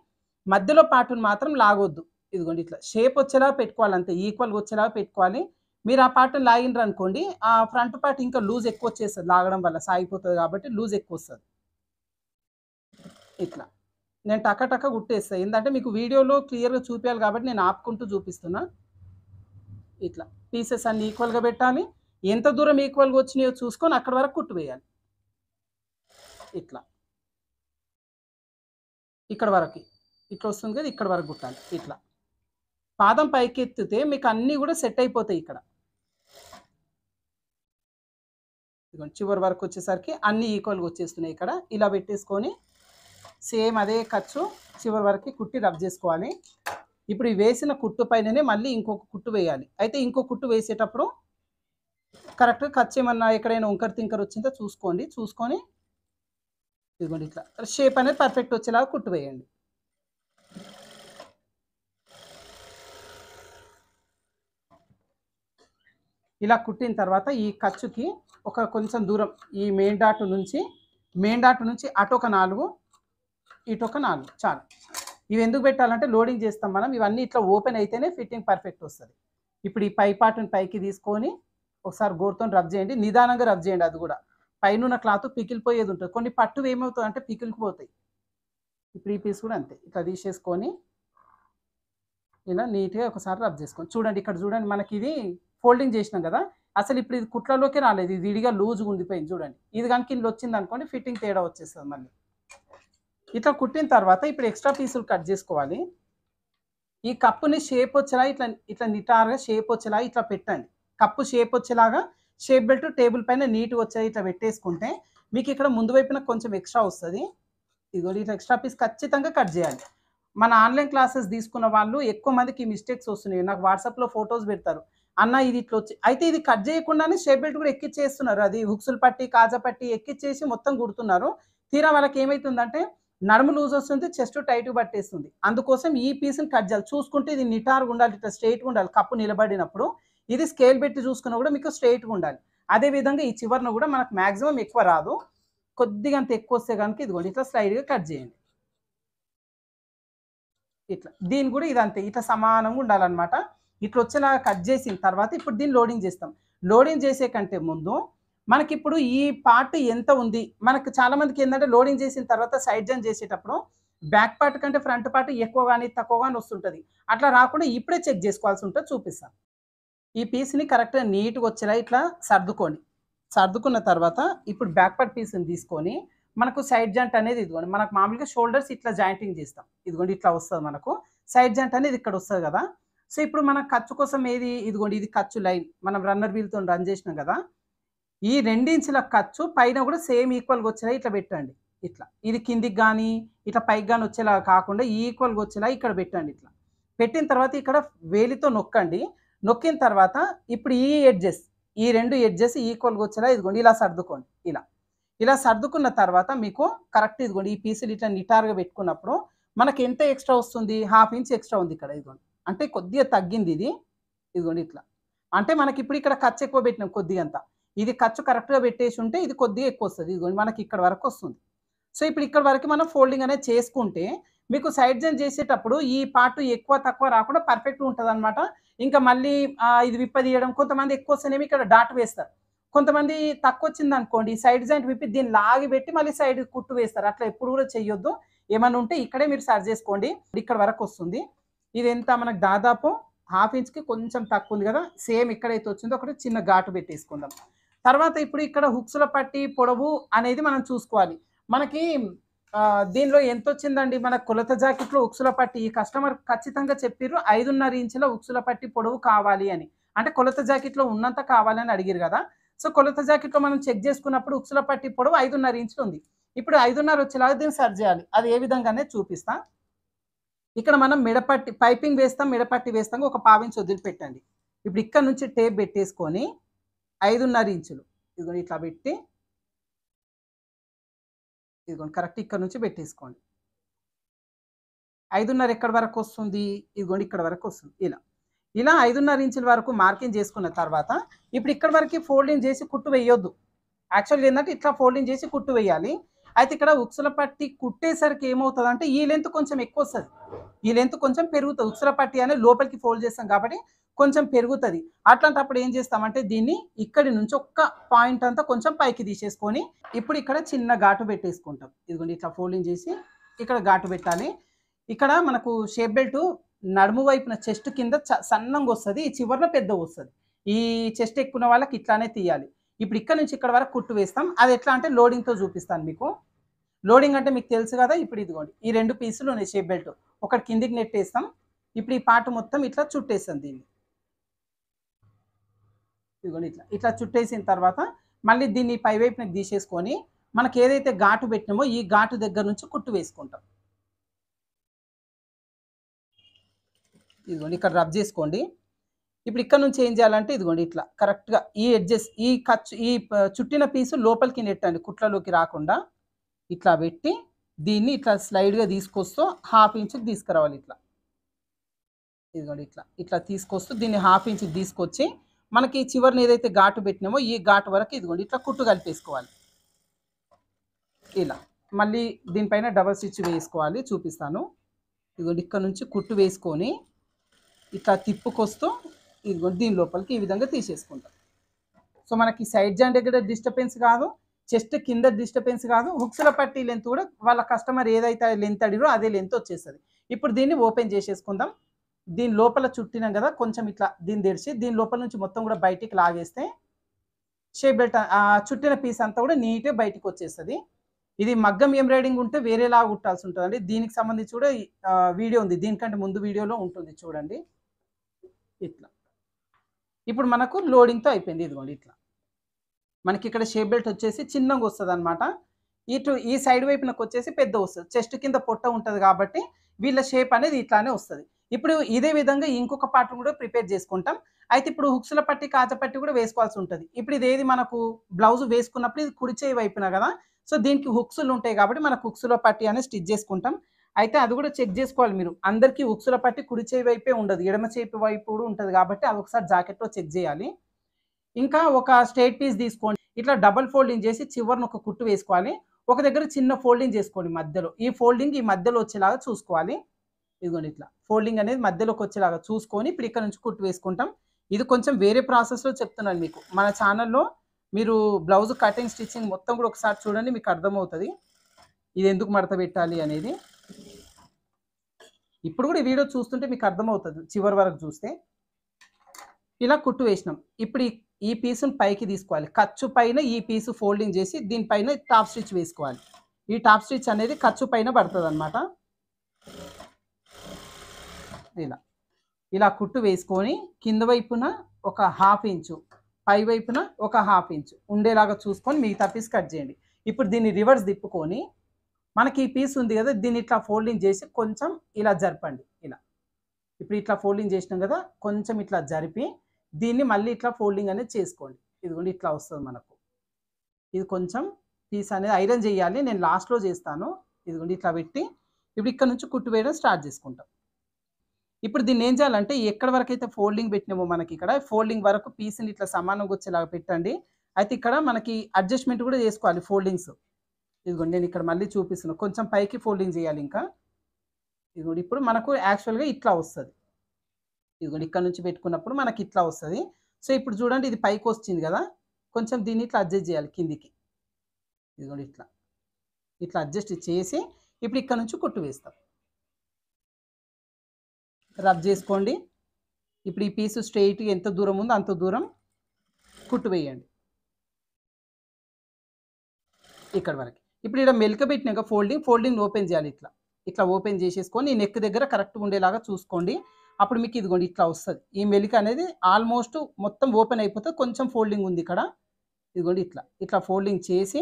మధ్యలో పార్టును మాత్రం లాగొద్దు. ఇదిగోండి ఇట్లా షేప్ వచ్చేలా పెట్టుకోవాలి, అంతే ఈక్వల్గా వచ్చేలా పెట్టుకోవాలి. మీరు ఆ పార్ట్ని లాగినరు అనుకోండి, ఆ ఫ్రంట్ పార్ట్ ఇంకా లూజ్ ఎక్కువ వచ్చేస్తుంది, లాగడం వల్ల సాగిపోతుంది కాబట్టి లూజ్ ఎక్కువ వస్తుంది. ఇట్లా నేను టక్క కుట్టేస్తాను, ఎందుకంటే మీకు వీడియోలో క్లియర్గా చూపించాలి కాబట్టి నేను ఆపుకుంటూ చూపిస్తున్నా. ఇట్లా పీసెస్ అన్ని ఈక్వల్గా పెట్టాలి. ఎంత దూరం ఈక్వల్గా వచ్చినాయో చూసుకొని అక్కడ వరకు కుట్టు వేయాలి. ఇట్లా ఇక్కడ వరకు ఇట్లా వస్తుంది కదా, ఇక్కడ వరకు కుట్టాలి. ఇట్లా పాదం పైకి ఎత్తితే మీకు అన్నీ కూడా సెట్ అయిపోతాయి. ఇక్కడ చివరి వరకు వచ్చేసరికి అన్నీ ఈక్వల్గా వచ్చేస్తున్నాయి. ఇక్కడ ఇలా పెట్టేసుకొని సేమ్ అదే ఖర్చు చివరి వరకు కుట్టి రబ్ చేసుకోవాలి. ఇప్పుడు ఈ వేసిన కుట్టు పైననే మళ్ళీ ఇంకొక కుట్టు వేయాలి. అయితే ఇంకో కుట్టు వేసేటప్పుడు కరెక్ట్గా ఖర్చు ఏమన్నా ఎక్కడైనా వంకర తింకర వచ్చిందో చూసుకోండి. చూసుకొని ఇదిగోండి ఇట్లా షేప్ అనేది పర్ఫెక్ట్ వచ్చేలాగా కుట్టు వేయండి. ఇలా కుట్టిన తర్వాత ఈ ఖర్చుకి ఒక కొంచెం దూరం ఈ మెయిన్ డాట్ నుంచి అటు ఒక 4, ఇటు ఒక 4 చాలు. ఇవి ఎందుకు పెట్టాలంటే లోడింగ్ చేస్తాం మనం, ఇవన్నీ ఇట్లా ఓపెన్ అయితేనే ఫిట్టింగ్ పర్ఫెక్ట్ వస్తుంది. ఇప్పుడు ఈ పై పార్ట్ని పైకి తీసుకొని ఒకసారి గోరుతో రబ్ చేయండి, నిదానంగా రబ్ చేయండి. అది కూడా పైనున్న క్లాత్ పికిలిపోయేది ఉంటుంది. కొన్ని పట్టువి ఏమవుతుందంటే పికిలిపోతాయి. ఇప్పుడు ఈ పీస్ కూడా అంతే. ఇట్లా తీసేసుకొని ఇలా నీట్‌గా ఒకసారి రబ్ చేసుకోండి. చూడండి ఇక్కడ చూడండి మనకిది ఫోల్డింగ్ చేసినాం కదా! అసలు ఇప్పుడు ఇది కుట్లలోకే రాలేదు. ఇది విడిగా లూజ్‌గా ఉండిపోయింది చూడండి. ఇది గనుక ఇందులో వచ్చిందనుకోండి ఫిట్టింగ్ తేడా వచ్చేస్తది మళ్ళీ. ఇట్లా కుట్టిన తర్వాత ఇప్పుడు ఎక్స్‌ట్రా పీసులు కట్ చేసుకోవాలి. ఈ కప్పుని షేప్ వచ్చేలా ఇట్లా ఇట్లా నిటారుగా షేప్ వచ్చేలా ఇట్లా పెట్టండి. కప్పు షేప్ వచ్చేలాగా షేప్ బెల్ట్ టేబుల్ పైన నీట్‌గా వచ్చేలా ఇట్లా పెట్టేసుకుంటే మీకు ఇక్కడ ముందు వైపున కొంచెం ఎక్స్ట్రా వస్తది. ఇదిగోండి ఇట్లా ఎక్స్ట్రా పీస్ ఖచ్చితంగా కట్ చేయాలి. మన ఆన్‌లైన్ క్లాసెస్ తీసుకున్న వాళ్ళు ఎక్కువ మందికి ఈ మిస్టేక్స్ వస్తున్నాయి. నాకు వాట్సాప్‌లో ఫోటోస్ పెడతారు. అన్న ఇది ఇట్లొచ్చి అయితే ఇది కట్ చేయకుండానే షేప్ బెల్ట్ కూడా ఎక్కిచ్చేస్తున్నారు. అది హుక్సులు పట్టి, కాజా పట్టి ఎక్కిచ్చేసి మొత్తం కుడుతున్నారు. తీరా వాళ్ళకి ఏమైతుందంటే నడుము లూజ్ వస్తుంది, చెస్ట్ టైట్‌గా పట్టేస్తుంది. అందుకోసం ఈ పీస్‌ని కట్ చేయాలి. చూసుకుంటే ఇది నిటారుగా ఉండాలి, ఇట్లా స్ట్రెయిట్‌గా ఉండాలి కప్పు నిలబడినప్పుడు. ఇది స్కేల్ పెట్టి చూసుకున్నా కూడా మీకు స్ట్రెయిట్‌గా ఉండాలి. అదే విధంగా ఈ చివరన కూడా మనకు మాక్సిమం ఎక్కువ రాదు. కొద్దిగా అంత ఎక్కువ వస్తే గనుక ఇదిగోండి ఇట్లా స్లైడ్‌గా కట్ చేయండి. ఇట్లా. దీన్ని కూడా ఇదంతే. ఇట్లా సమానంగా ఉండాలనమాట. ఇట్లా వచ్చేలాగా కట్ చేసిన తర్వాత ఇప్పుడు దీన్ని లోడింగ్ చేస్తాం. లోడింగ్ చేసే కంటే ముందు మనకిప్పుడు ఈ పార్ట్ ఎంత ఉంది? మనకు చాలా మందికి ఏందంటే లోడింగ్ చేసిన తర్వాత సైడ్ జాయిన్ చేసేటప్పుడు బ్యాక్ పార్ట్ కంటే ఫ్రంట్ పార్ట్ ఎక్కువ గాని, తక్కువ గాని వస్తుంటది. అట్లా రాకుండా ఇప్పుడే చెక్ చేసుకోవాల్సి ఉంటది చూపిస్తాను. ఈ పీస్‌ని కరెక్ట్‌గా నీట్‌గా వచ్చేలా ఇట్లా సర్దుకోండి. సర్దుకున్న తర్వాత ఇప్పుడు బ్యాక్ పార్ట్ పీస్‌ని తీసుకొని మనకు సైడ్ జాయింట్ అనేది ఇదిగోండి. మనకు మామూలుగా షోల్డర్స్ ఇట్లా జాయింటింగ్ చేస్తాం. ఇదిగోండి ఇట్లా వస్తది మనకు. సైడ్ జాయింట్ అనేది ఇక్కడ వస్తది కదా! సో, ఇప్పుడు మనం ఖర్చు కోసం ఏది ఇదిగోండి ఇది ఖర్చు లైన్. మనం రన్నర్ వీల్‌తోని రన్ చేసినాం కదా! ఈ 2 ఇంచుల ఖర్చు పైన కూడా సేమ్ ఈక్వల్‌గా వచ్చేలా ఇట్లా పెట్టండి. ఇట్లా. ఇది కిందికి గాని, ఇట్లా పైకి గాని వచ్చేలాగా కాకుండా ఈక్వల్‌గా వచ్చేలా ఇక్కడ పెట్టండి ఇట్లా. పెట్టిన తర్వాత ఇక్కడ వేలితో నొక్కండి. నొక్కిన తర్వాత ఇప్పుడు ఈ ఎడ్జెస్, ఈ 2 ఎడ్జెస్ ఈక్వల్‌గా వచ్చేలా ఇదిగోండి ఇలా సర్దుకోండి. ఇలా. ఇలా సర్దుకున్న తర్వాత మీకు కరెక్ట్ ఇదిగోండి ఈ పీసులు ఇట్లా నిటారుగా పెట్టుకున్నప్పుడు మనకి ఎంత ఎక్స్ట్రా వస్తుంది? హాఫ్ ఇంచ్ ఎక్స్ట్రా ఉంది ఇక్కడ ఇదిగోండి. అంటే కొద్దిగా తగ్గింది ఇది. ఇదిగోండి ఇట్లా. అంటే మనకిప్పుడు ఇక్కడ ఖర్చు ఎక్కువ పెట్టినాం కొద్దిగంత. ఇది ఖర్చు కరెక్ట్‌గా పెట్టేసి ఉంటే ఇది కొద్దిగా ఎక్కువొస్తది. ఇదిగోండి మనకి ఇక్కడ వరకొస్తుంది. సో, ఇప్పుడు ఇక్కడ వరకు మనం ఫోల్డింగ్ అనేది చేసుకుంటే మీకు సైడ్ జాయిన్ చేసేటప్పుడు ఈ పార్ట్ ఎక్కువ, తక్కువ రాకుండా పర్ఫెక్ట్‌గా ఉంటదనమాట. ఇంకా మళ్ళీ ఇది విప్పదీయడం కొంతమంది ఎక్కువొస్తేనేమో ఇక్కడ డాట్ వేస్తారు. కొంతమంది తక్కువొచ్చిందనుకోండి సైడ్ జాయింట్ విప్పి దీన్ని లాగి పెట్టి మళ్ళీ సైడ్ కుట్టు వేస్తారు. అట్లా ఎప్పుడు కూడా చెయ్యొద్దు. ఏమన్నా ఉంటే ఇక్కడే మీరు సరి చేసుకోండి. ఇక్కడ వరకొస్తుంది. ఇదెంత మనకు దాదాపు హాఫ్ ఇంచ్‌కి కొంచెం తక్కువుంది గదా! సేమ్ ఎక్కడైతే వచ్చిందో అక్కడ చిన్న ఘాటు పెట్టేసుకుందాం. తర్వాత ఇప్పుడు ఇక్కడ హుక్స్‌ల పట్టి పొడవు అనేది మనం చూసుకోవాలి. మనకి దీనిలో ఎంతొచ్చిందండి మన కొలత జాకెట్‌లో హుక్స్‌ల పట్టి ఈ కస్టమర్ ఖచ్చితంగా చెప్పిర్రు 5.5 ఇంచుల హుక్స్‌ల పట్టి పొడవు కావాలి అని. అంటే కొలత జాకెట్‌లో ఉన్నంత కావాలని అడిగిర్రు గదా! సో, కొలత జాకెట్‌లో మనం చెక్ చేసుకున్నప్పుడు హుక్స్‌ల పట్టి పొడవు 5.5 ఇంచులుంది. ఇప్పుడు 5.5 వచ్చేలాగా దీన్ని సరి చేయాలి. అది ఏ విధంగా అనేది చూపిస్తా. ఇక్కడ మనం మెడపట్టి పైపింగ్ వేస్తాం, మెడపట్టి వేస్తాం. ఒక పావించి వదిలిపెట్టండి. ఇప్పుడు ఇక్కడ నుంచి టేప్ పెట్టేసుకొని 5.5 ఇంచులు ఇదిగోండి ఇట్లా పెట్టి ఇదిగోండి కరెక్ట్ ఇక్కడ నుంచి పెట్టేసుకోండి. 5.5 ఎక్కడి వరకు వస్తుంది? ఇదిగోండి ఇక్కడ వరకు వస్తుంది. ఇలా. ఇలా 5.5 ఇంచుల వరకు మార్కింగ్ చేసుకున్న తర్వాత ఇప్పుడు ఇక్కడి వరకి ఫోల్డింగ్ చేసి కుట్టు వేయొద్దు. యాక్చువల్‌గా ఏందంటే ఇట్లా ఫోల్డింగ్ చేసి కుట్టు వేయాలి. అయితే ఇక్కడ ఉక్సుల పట్టి కుట్టేసరికి ఏమవుతదంటే ఈ లెంత్ కొంచెం ఎక్కువొస్తది. ఈ లెంత్ కొంచెం పెరుగుతది. ఉక్సుల పట్టి అనేది లోపలికి ఫోల్డ్ చేస్తాం కాబట్టి కొంచెం పెరుగుతది. అట్లాంటప్పుడు ఏం చేస్తామంటే దీన్ని ఇక్కడి నుంచి ఒక్క పాయింట్ అంతా కొంచెం పైకి తీసేసుకొని ఇప్పుడు ఇక్కడ చిన్న ఘాటు పెట్టేసుకుంటాం. ఇదిగోండి ఇట్లా ఫోల్డింగ్ చేసి ఇక్కడ ఘాటు పెట్టాలి. ఇక్కడ మనకు షేప్ బెల్ట్ నడుము వైపున చెస్ట్ కింద సన్నంగొస్తది. ఈ చివరన పెద్దగొస్తది. ఈ చెస్ట్ ఎక్కువ ఉన్న వాళ్ళకి ఇట్లానే తీయాలి. ఇప్పుడు ఇక్కడ నుంచి ఇక్కడ వరకు కుట్టు వేస్తాం. అది ఎట్లా అంటే లోడింగ్‌తో చూపిస్తాను మీకు. లోడింగ్ అంటే మీకు తెలుసు కదా! ఇప్పుడు ఇదిగోండి. ఈ 2 పీసులు ఉన్నాయి షేప్ బెల్ట్. ఒకటి కిందికి నెట్టేస్తాం. ఇప్పుడు ఈ పార్ట్ మొత్తం ఇట్లా చుట్టేస్తాం దీన్ని. ఇదిగోండి ఇట్లా. ఇట్లా చుట్టేసిన తర్వాత మళ్ళీ దీన్ని పై వైపునకి తీసేసుకొని మనకి ఏదైతే ఘాటు పెట్టినామో ఈ ఘాటు దగ్గర నుంచి కుట్టు వేసుకుంటాం. ఇదిగోండి ఇక్కడ రబ్ చేసుకోండి. ఇప్పుడు ఇక్కడ నుంచి ఏం చేయాలంటే ఇదిగోండి ఇట్లా కరెక్ట్‌గా ఈ ఎడ్జెస్ ఈ ఖర్చు ఈ చుట్టిన పీసు లోపలికి నెట్టండి కుట్లలోకి రాకుండా. ఇట్లా పెట్టి దీన్ని ఇట్లా స్లైడ్‌గా తీసుకొస్తూ హాఫ్ ఇంచ్‌కి తీసుకురావాలి ఇట్లా. ఇదిగోండి ఇట్లా. ఇట్లా తీసుకొస్తూ దీన్ని హాఫ్ ఇంచ్‌కి తీసుకొచ్చి మనకి చివరన ఏదైతే ఘాటు పెట్టినామో ఈ ఘాటు వరకు ఇదిగోండి ఇట్లా కుట్టు కలిపేసుకోవాలి. ఇలా. మళ్ళీ దీనిపైన డబుల్ స్టిచ్ వేసుకోవాలి చూపిస్తాను. ఇదిగోండి ఇక్కడ నుంచి కుట్టు వేసుకొని ఇట్లా తిప్పుకొస్తూ ఇదిగోండి దీని లోపలికి ఈ విధంగా తీసేసుకుంటాం. సో, మనకి సైడ్ జాయింట్ దగ్గర డిస్టర్బెన్స్ కాదు. చెస్ట్ కింద డిస్టర్బెన్స్ కాదు, హుక్స్ల పట్టి లెంత్ కూడా వాళ్ళ కస్టమర్ ఏదైతే లెంత్ అడిగారో అదే లెంత్ వచ్చేస్తుంది. ఇప్పుడు దీన్ని ఓపెన్ చేసేసుకుందాం. దీని లోపల చుట్టినాం కదా, కొంచెం ఇట్లా దీన్ని తెరిచి దీని లోపల నుంచి మొత్తం కూడా బయటికి లాగేస్తే షేప్ బెల్ట్ చుట్టిన పీస్ అంతా కూడా నీట్గా బయటికి వచ్చేస్తుంది. ఇది మగ్గం ఎంబ్రాయిడింగ్ ఉంటే వేరేలా కుట్టాల్సి ఉంటుందండి. దీనికి సంబంధించి కూడా వీడియో ఉంది, దీనికంటే ముందు వీడియోలో ఉంటుంది చూడండి. ఇట్లా ఇప్పుడు మనకు లోడింగ్తో అయిపోయింది. ఇదిగోండి ఇట్లా మనకి ఇక్కడ షేప్ బెల్ట్ వచ్చేసి చిన్నగా వస్తుంది అనమాట. ఈ సైడ్ వైపునకు వచ్చేసి పెద్ద వస్తుంది. చెస్ట్ కింద పొట్ట ఉంటుంది కాబట్టి వీళ్ళ షేప్ అనేది ఇట్లానే వస్తుంది. ఇప్పుడు ఇదే విధంగా ఇంకొక పార్ట్ కూడా ప్రిపేర్ చేసుకుంటాం. అయితే ఇప్పుడు హుక్స్ల పట్టి కాజా పట్టి కూడా వేసుకోవాల్సి ఉంటుంది. ఇప్పుడు ఇదేది మనకు బ్లౌజ్ వేసుకున్నప్పుడు ఇది కుడి చేయి వైపున కదా, సో దీనికి హుక్స్లు ఉంటాయి కాబట్టి మనకు హుక్స్ల పట్టి అనేది స్టిచ్ చేసుకుంటాం. అయితే అది కూడా చెక్ చేసుకోవాలి మీరు. అందరికీ హుక్స్ల పట్టి కుడి చేయి వైపే ఉండదు, ఎడమ చేయి వైపు కూడా ఉంటుంది కాబట్టి అది ఒకసారి జాకెట్లో చెక్ చేయాలి. ఇంకా ఒక స్ట్రైట్ పీస్ తీసుకోండి, ఇట్లా డబల్ ఫోల్డింగ్ చేసి చివరిని ఒక కుట్టు వేసుకోవాలి. ఒక దగ్గర చిన్న ఫోల్డింగ్ చేసుకోండి మధ్యలో, ఈ ఫోల్డింగ్ ఈ మధ్యలో వచ్చేలాగా చూసుకోవాలి. ఇదిగోండి ఇట్లా ఫోల్డింగ్ అనేది మధ్యలోకి వచ్చేలాగా చూసుకొని ఇప్పుడు ఇక్కడ నుంచి కుట్టు వేసుకుంటాం. ఇది కొంచెం వేరే ప్రాసెస్లో చెప్తున్నాను మీకు. మన ఛానల్లో మీరు బ్లౌజ్ కటింగ్ స్టిచ్చింగ్ మొత్తం కూడా ఒకసారి చూడండి, మీకు అర్థమవుతుంది ఇది ఎందుకు మడత పెట్టాలి అనేది. ఇప్పుడు కూడా ఈ వీడియో చూస్తుంటే మీకు అర్థమవుతుంది చివరి వరకు చూస్తే. ఇలా కుట్టు వేసినాం. ఇప్పుడు ఈ పీసును పైకి తీసుకోవాలి, ఖర్చు పైన ఈ పీసు ఫోల్డింగ్ చేసి దీనిపైన టాప్ స్టిచ్ వేసుకోవాలి. ఈ టాప్ స్టిచ్ అనేది ఖర్చు పైన పడుతుంది అనమాట. ఇలా కుట్టు వేసుకొని కింద వైపున ఒక 1/2 ఇంచు, పై వైపున ఒక 1/2 ఇంచు ఉండేలాగా చూసుకొని మిగతా పీస్ కట్ చేయండి. ఇప్పుడు దీన్ని రివర్స్ తిప్పుకొని మనకి ఈ పీస్ ఉంది కదా, దీన్ని ఇట్లా ఫోల్డింగ్ చేసి కొంచెం ఇలా జరపండి. ఇలా ఇప్పుడు ఇట్లా ఫోల్డింగ్ చేసినాం కదా, కొంచెం ఇట్లా జరిపి దీన్ని మళ్ళీ ఇట్లా ఫోల్డింగ్ అనేది చేసుకోండి. ఇదిగోండి ఇట్లా వస్తుంది మనకు. ఇది కొంచెం పీస్ అనేది ఐరన్ చేయాలి, నేను లాస్ట్లో చేస్తాను. ఇదిగోండి ఇట్లా పెట్టి ఇప్పుడు ఇక్కడ నుంచి కుట్టు వేయడం స్టార్ట్ చేసుకుంటాం. ఇప్పుడు దీన్ని ఏం చేయాలంటే ఎక్కడి వరకు అయితే ఫోల్డింగ్ పెట్టినామో మనకి ఇక్కడ ఫోల్డింగ్ వరకు పీస్ని ఇట్లా సమానంగా వచ్చేలాగా పెట్టండి. అయితే ఇక్కడ మనకి అడ్జస్ట్మెంట్ కూడా చేసుకోవాలి ఫోల్డింగ్స్. ఇదిగోండి నేను ఇక్కడ మళ్ళీ చూపిస్తున్నాను, కొంచెం పైకి ఫోల్డింగ్ చేయాలి ఇంకా. ఇదిగోండి ఇప్పుడు మనకు యాక్చువల్గా ఇట్లా వస్తుంది. ఇదిగోండి ఇక్కడ నుంచి పెట్టుకున్నప్పుడు మనకి ఇట్లా వస్తుంది. సో ఇప్పుడు చూడండి ఇది పైకి వచ్చింది కదా, కొంచెం దీన్ని ఇట్లా అడ్జస్ట్ చేయాలి కిందికి. ఇదిగోండి ఇట్లా అడ్జస్ట్ చేసి ఇప్పుడు ఇక్కడ నుంచి కుట్టు వేస్తాం. రబ్ చేసుకోండి. ఇప్పుడు ఈ పీసు స్ట్రెయిట్గా ఎంత దూరం ఉందో అంత దూరం కుట్టు వేయండి ఇక్కడ వరకు. ఇప్పుడు ఇక్కడ మెలికబెట్టినాక ఫోల్డింగ్ ఓపెన్ చేయాలి. ఇట్లా ఓపెన్ చేసేసుకొని ఈ నెక్ దగ్గర కరెక్ట్గా ఉండేలాగా చూసుకోండి. అప్పుడు మీకు ఇదిగోండి ఇట్లా వస్తుంది. ఈ మెలిక అనేది ఆల్మోస్ట్ మొత్తం ఓపెన్ అయిపోతే కొంచెం ఫోల్డింగ్ ఉంది ఇక్కడ. ఇదిగోండి ఇట్లా ఫోల్డింగ్ చేసి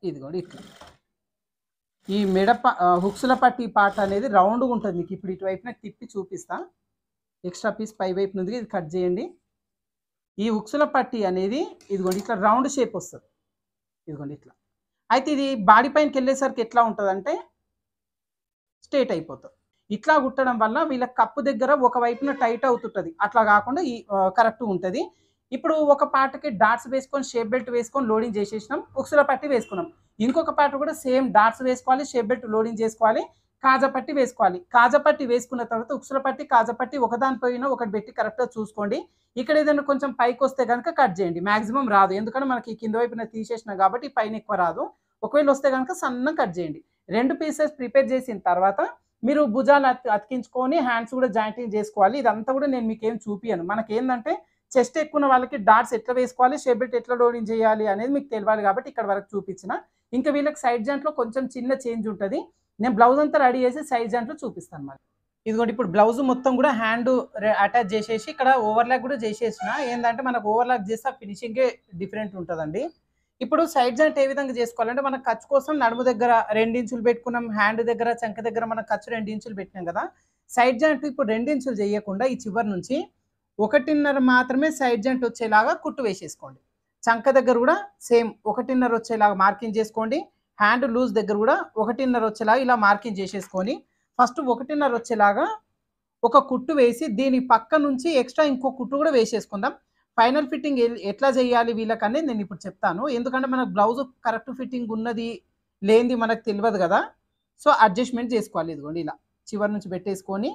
ఇదిగోండి ఇట్లా ఈ హుక్స్ల పట్టి పార్ట్ అనేది రౌండ్గా ఉంటుంది మీకు. ఇప్పుడు ఇటువైపున తిప్పి చూపిస్తా. ఎక్స్ట్రా పీస్ పై వైపు నుండి ఇది కట్ చేయండి. ఈ హుక్స్ల పట్టి అనేది ఇదిగోండి ఇట్లా రౌండ్ షేప్ వస్తుంది. ఇదిగోండి ఇట్లా. అయితే ఇది బాడీ పైనకి వెళ్ళేసరికి ఎట్లా ఉంటుందంటే స్ట్రేట్ అయిపోతుంది. ఇట్లా కుట్టడం వల్ల వీళ్ళ కప్పు దగ్గర ఒక వైపున టైట్ అవుతుంటుంది, అట్లా కాకుండా ఈ కరెక్ట్గా ఉంటుంది. ఇప్పుడు ఒక పార్ట్కి డాట్స్ వేసుకొని షేప్ బెల్ట్ వేసుకొని లోడింగ్ చేసేసినాం, హుక్స్ల పట్టి వేసుకున్నాం. ఇంకొక పార్ట్ కూడా సేమ్ డాట్స్ వేసుకోవాలి, షేప్ బెల్ట్ లోడింగ్ చేసుకోవాలి, కాజా పట్టి వేసుకోవాలి. కాజా పట్టి వేసుకున్న తర్వాత హుక్స్ల పట్టి కాజా పట్టి ఒకదానిపైన ఒకటి పెట్టి కరెక్ట్గా చూసుకోండి. ఇక్కడ ఏదైనా కొంచెం పైకి వస్తే కనుక కట్ చేయండి. మ్యాక్సిమం రాదు, ఎందుకంటే మనకి కింద వైపున తీసేసినాం కాబట్టి పైన ఎక్కువ రాదు. ఒకవేళ వస్తే కనుక సన్నం కట్ చేయండి. 2 పీసెస్ ప్రిపేర్ చేసిన తర్వాత మీరు భుజాలు అతికించుకొని హ్యాండ్స్ కూడా జాయింటింగ్ చేసుకోవాలి. ఇదంతా కూడా నేను మీకు ఏం చూపియను. మనకి ఏంటంటే చెస్ట్ ఎక్కువ వాళ్ళకి డాట్స్ ఎట్లా వేసుకోవాలి, షేప్ బెల్ట్ ఎట్లా లోడింగ్ చేయాలి అనేది మీకు తెలియాలి కాబట్టి ఇక్కడ వరకు చూపించిన. ఇంకా వీళ్ళకి సైడ్ జాయింట్లో కొంచెం చిన్న చేంజ్ ఉంటుంది. నేను బ్లౌజ్ అంతా రెడీ చేసి సైడ్ జాయింట్లో చూపిస్తాను మళ్ళీ. ఇదిగోండి ఇప్పుడు బ్లౌజ్ మొత్తం కూడా హ్యాండ్ అటాచ్ చేసేసి ఇక్కడ ఓవర్లాక్ కూడా చేసేసిన. ఏంటంటే మనకు ఓవర్లాక్ చేస్తే ఫినిషింగే డిఫరెంట్ ఉంటుందండి. ఇప్పుడు సైడ్ జాయింట్ ఏ విధంగా చేసుకోవాలంటే మనం ఖర్చు కోసం నడుము దగ్గర 2 ఇంచులు పెట్టుకున్నాం, హ్యాండ్ దగ్గర చంక దగ్గర మనం ఖర్చు 2 ఇంచులు పెట్టినాం కదా. సైడ్ జాయింట్ ఇప్పుడు 2 ఇంచులు చేయకుండా ఈ చివరి నుంచి 1.5 మాత్రమే సైడ్ జాయింట్ వచ్చేలాగా కుట్టు వేసేసుకోండి. చంక దగ్గర కూడా సేమ్ 1.5 వచ్చేలాగా మార్కింగ్ చేసుకోండి. హ్యాండ్ లూజ్ దగ్గర కూడా 1.5 వచ్చేలాగా ఇలా మార్కింగ్ చేసేసుకొని ఫస్ట్ 1.5 వచ్చేలాగా ఒక కుట్టు వేసి దీని పక్క నుంచి ఎక్స్ట్రా ఇంకో కుట్టు కూడా వేసేసుకుందాం. ఫైనల్ ఫిట్టింగ్ ఎట్లా చేయాలి వీళ్ళకనే నేను ఇప్పుడు చెప్తాను. ఎందుకంటే మనకు బ్లౌజ్ కరెక్ట్ ఫిట్టింగ్ ఉన్నది లేనిది మనకు తెలియదు కదా, సో అడ్జస్ట్మెంట్ చేసుకోవాలి. ఇదిగోండి ఇలా చివరి నుంచి పెట్టేసుకొని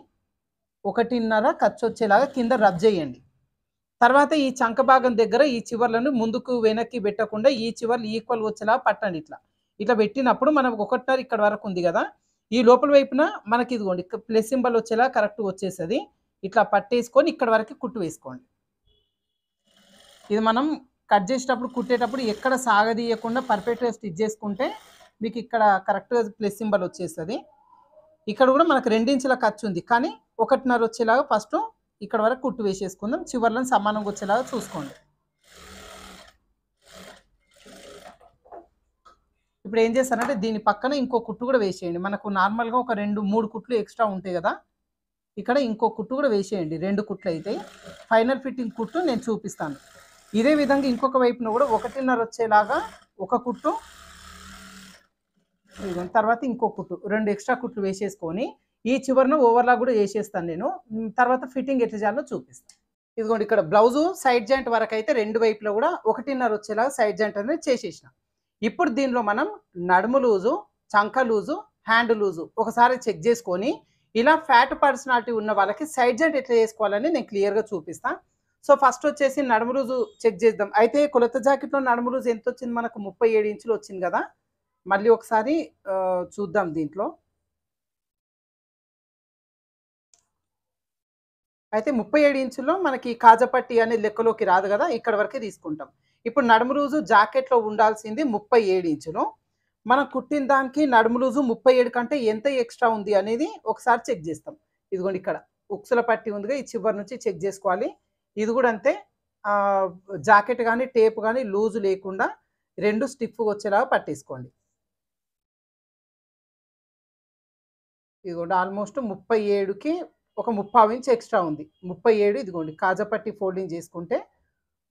1.5 ఖర్చు వచ్చేలాగా కింద రబ్ చేయండి. తర్వాత ఈ చంక భాగం దగ్గర ఈ చివర్లను ముందుకు వెనక్కి పెట్టకుండా ఈ చివర్లు ఈక్వల్ వచ్చేలా పట్టండి ఇట్లా. ఇట్లా పెట్టినప్పుడు మనం 1.5 ఇక్కడ వరకు ఉంది కదా, ఈ లోపల వైపున మనకి ఇదిగోండి ప్లస్ సింబల్ వచ్చేలా కరెక్ట్ వచ్చేస్తుంది. ఇట్లా పట్టేసుకొని ఇక్కడ వరకు కుట్టు వేసుకోండి. ఇది మనం కట్ చేసేటప్పుడు కుట్టేటప్పుడు ఎక్కడ సాగదీయకుండా పర్ఫెక్ట్గా స్టిచ్ చేసుకుంటే మీకు ఇక్కడ కరెక్ట్గా ప్లస్ సింబల్ వచ్చేస్తుంది. ఇక్కడ కూడా మనకు 2 ఇంచుల ఖర్చు ఉంది, కానీ 1.5 వచ్చేలాగా ఫస్ట్ ఇక్కడ వరకు కుట్టు వేసేసుకుందాం. చివర్లను సమానంగా వచ్చేలాగా చూసుకోండి. ఇప్పుడు ఏం చేస్తారంటే దీని పక్కన ఇంకో కుట్టు కూడా వేసేయండి. మనకు నార్మల్గా ఒక 2-3 కుట్లు ఎక్స్ట్రా ఉంటాయి కదా, ఇక్కడ ఇంకో కుట్టు కూడా వేసేయండి. 2 కుట్లు అయితే ఫైనల్ ఫిట్టింగ్ కుట్టు నేను చూపిస్తాను. ఇదే విధంగా ఇంకొక వైపున కూడా 1.5 వచ్చేలాగా ఒక కుట్టు, తర్వాత ఇంకో కుట్టు, 2 ఎక్స్ట్రా కుట్లు వేసేసుకొని ఈ చివరను ఓవర్లాక్ కూడా చేసేస్తాను నేను. తర్వాత ఫిట్టింగ్ ఎట్లా చేయాలో చూపిస్తాను. ఇదిగోండి ఇక్కడ బ్లౌజు సైడ్ జాయింట్ వరకు అయితే 2 వైపులో కూడా 1.5 వచ్చేలాగా సైడ్ జాయింట్ అనేది చేసేసిన. ఇప్పుడు దీనిలో మనం నడుము లూజు, చంక లూజు, హ్యాండ్ లూజు ఒకసారి చెక్ చేసుకొని ఇలా ఫ్యాట్ పర్సనాలిటీ ఉన్న వాళ్ళకి సైడ్ జాయింట్ ఎట్లా చేసుకోవాలని నేను క్లియర్గా చూపిస్తాను. సో ఫస్ట్ వచ్చేసి నడుము లూజు చెక్ చేద్దాం. అయితే కొలత జాకెట్లో నడుము లూజు ఎంత వచ్చింది, మనకు 37 ఇంచులు వచ్చింది కదా. మళ్ళీ ఒకసారి చూద్దాం. దీంట్లో అయితే 37 ఇంచుల్లో మనకి కాజపట్టి అనేది లెక్కలోకి రాదు కదా, ఇక్కడ వరకే తీసుకుంటాం. ఇప్పుడు నడుము లూజు జాకెట్లో ఉండాల్సింది 37 ఇంచులు. మనం కుట్టిన దానికి నడుము లూజు 37 కంటే ఎంత ఎక్స్ట్రా ఉంది అనేది ఒకసారి చెక్ చేస్తాం. ఇదిగోండి ఇక్కడ ఉక్సుల పట్టి ఉందిగా, ఈ చివరి నుంచి చెక్ చేసుకోవాలి. ఇది కూడా అంతే, జాకెట్ కానీ టేప్ కానీ లూజు లేకుండా 2 స్టిఫ్గా వచ్చేలాగా పట్టేసుకోండి. ఇదిగోండి ఆల్మోస్ట్ 37కి ఒక 30 ఇంచ్ ఎక్స్ట్రా ఉంది. 37 ఇదిగోండి కాజపట్టి ఫోల్డింగ్ చేసుకుంటే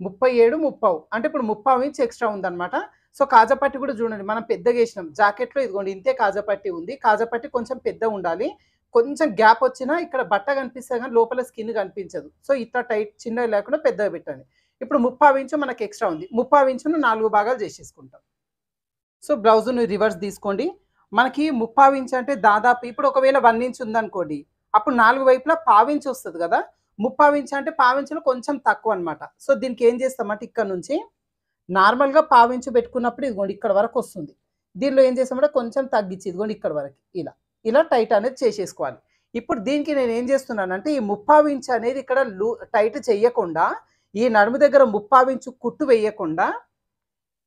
37 30 అంటే ఇప్పుడు 30 ఇంచ్ ఎక్స్ట్రా ఉందన్నమాట. సో కాజపట్టి కూడా చూడండి మనం పెద్దగా వేసినాం. జాకెట్లో ఇదిగోండి ఇంతే కాజపట్టి ఉంది. కాజపట్టి కొంచెం పెద్ద ఉండాలి. కొంచెం గ్యాప్ వచ్చినా ఇక్కడ బట్ట కనిపిస్తుంది కానీ లోపల స్కిన్ కనిపించదు. సో ఇట్లా టైట్ చిన్నగా లేకుండా పెద్దగా పెట్టండి. ఇప్పుడు 30 ఇంచు మనకి ఎక్స్ట్రా ఉంది. 30 ఇంచును 4 భాగాలు చేసేసుకుంటాం. సో బ్లౌజును రివర్స్ తీసుకోండి. మనకి 30 ఇంచ్ అంటే దాదాపు ఇప్పుడు ఒకవేళ 1 ఇంచ్ ఉందనుకోండి, అప్పుడు 4 వైపులా 1/2 ఇంచ్ వస్తుంది కదా. 30 ఇంచ్ అంటే 1/2 ఇంచులో కొంచెం తక్కువ అనమాట. సో దీనికి ఏం చేస్తామంటే ఇక్కడ నుంచి నార్మల్గా 1/2 ఇంచు పెట్టుకున్నప్పుడు ఇదిగోండి ఇక్కడ వరకు వస్తుంది. దీనిలో ఏం చేస్తామంటే కొంచెం తగ్గించి ఇదిగోండి ఇక్కడ వరకు ఇలా టైట్ అనేది చేసేసుకోవాలి. ఇప్పుడు దీనికి నేను ఏం చేస్తున్నానంటే ఈ 30 ఇంచ్ అనేది ఇక్కడ టైట్ చేయకుండా, ఈ నడుము దగ్గర 30 ఇంచు కుట్టు వేయకుండా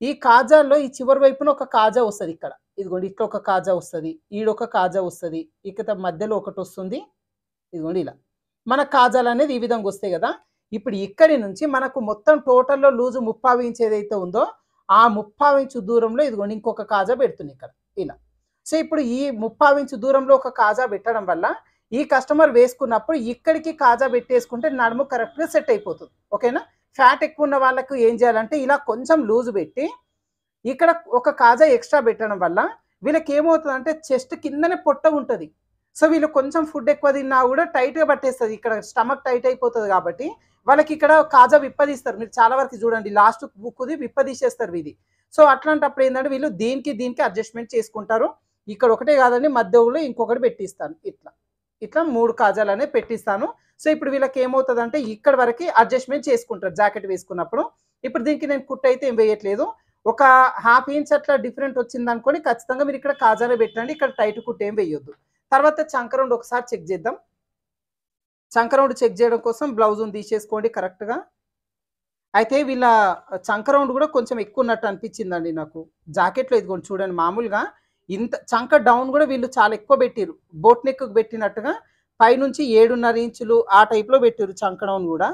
ఈ కాజాల్లో ఈ చివరి వైపున ఒక కాజా వస్తుంది. ఇక్కడ ఇదిగోండి ఇట్లా ఒక కాజా వస్తుంది, ఈడొక కాజా వస్తుంది, ఇక మధ్యలో ఒకటి వస్తుంది. ఇదిగోండి ఇలా మన కాజాలు అనేది ఈ విధంగా వస్తాయి కదా. ఇప్పుడు ఇక్కడి నుంచి మనకు మొత్తం టోటల్లో లూజు 30 ఇంచ్ ఏదైతే ఉందో ఆ 30 ఇంచు దూరంలో ఇదిగోండి ఇంకొక కాజా పెడుతుంది ఇక్కడ ఇలా. సో ఇప్పుడు ఈ 30 ఇంచు దూరంలో ఒక కాజా పెట్టడం వల్ల ఈ కస్టమర్ వేసుకున్నప్పుడు ఇక్కడికి కాజా పెట్టేసుకుంటే నడుము కరెక్ట్గా సెట్ అయిపోతుంది. ఓకేనా. ఫ్యాట్ ఎక్కువ ఉన్న వాళ్ళకు ఏం చేయాలంటే ఇలా కొంచెం లూజు పెట్టి ఇక్కడ ఒక కాజా ఎక్స్ట్రా పెట్టడం వల్ల వీళ్ళకి ఏమవుతుందంటే చెస్ట్ కిందనే పొట్ట ఉంటుంది. సో వీళ్ళు కొంచెం ఫుడ్ ఎక్కువ తిన్నా కూడా టైట్గా పట్టేస్తుంది, ఇక్కడ స్టమక్ టైట్ అయిపోతుంది. కాబట్టి వాళ్ళకి ఇక్కడ కాజా విప్పదీస్తారు. మీరు చాలా వరకు చూడండి లాస్ట్ బుక్ది విప్పదీసేస్తారు ఇది. సో అట్లాంటప్పుడు ఏంటంటే వీళ్ళు దీనికి అడ్జస్ట్మెంట్ చేసుకుంటారు. ఇక్కడ ఒకటే కాదండి, మధ్యలో ఇంకొకటి పెట్టిస్తాను. ఇట్లా 3 కాజాలు అనేది పెట్టిస్తాను. సో ఇప్పుడు వీళ్ళకి ఏమవుతుందంటే ఇక్కడ వరకు అడ్జస్ట్మెంట్ చేసుకుంటారు జాకెట్ వేసుకున్నప్పుడు. ఇప్పుడు దీనికి నేను కుట్టు అయితే ఏం వేయట్లేదు. ఒక 1/2 ఇంచ్ అట్లా డిఫరెంట్ వచ్చింది అనుకోని ఖచ్చితంగా మీరు ఇక్కడ కాజాలో పెట్టండి, ఇక్కడ టైట్ కుట్టు ఏం వేయొద్దు. తర్వాత చంక రౌండ్ ఒకసారి చెక్ చేద్దాం. చంక రౌండ్ చెక్ చేయడం కోసం బ్లౌజును తీసేసుకోండి కరెక్ట్గా. అయితే వీళ్ళ చంక రౌండ్ కూడా కొంచెం ఎక్కువ ఉన్నట్టు అనిపించిందండి నాకు జాకెట్లో. ఇదిగోండి చూడండి మామూలుగా ఇంత చంక డౌన్ కూడా వీళ్ళు చాలా ఎక్కువ పెట్టారు, బోట్ నెక్ పెట్టినట్టుగా పైనుంచి 7.5 ఇంచులు ఆ టైప్లో పెట్టారు చంక డౌన్ కూడా.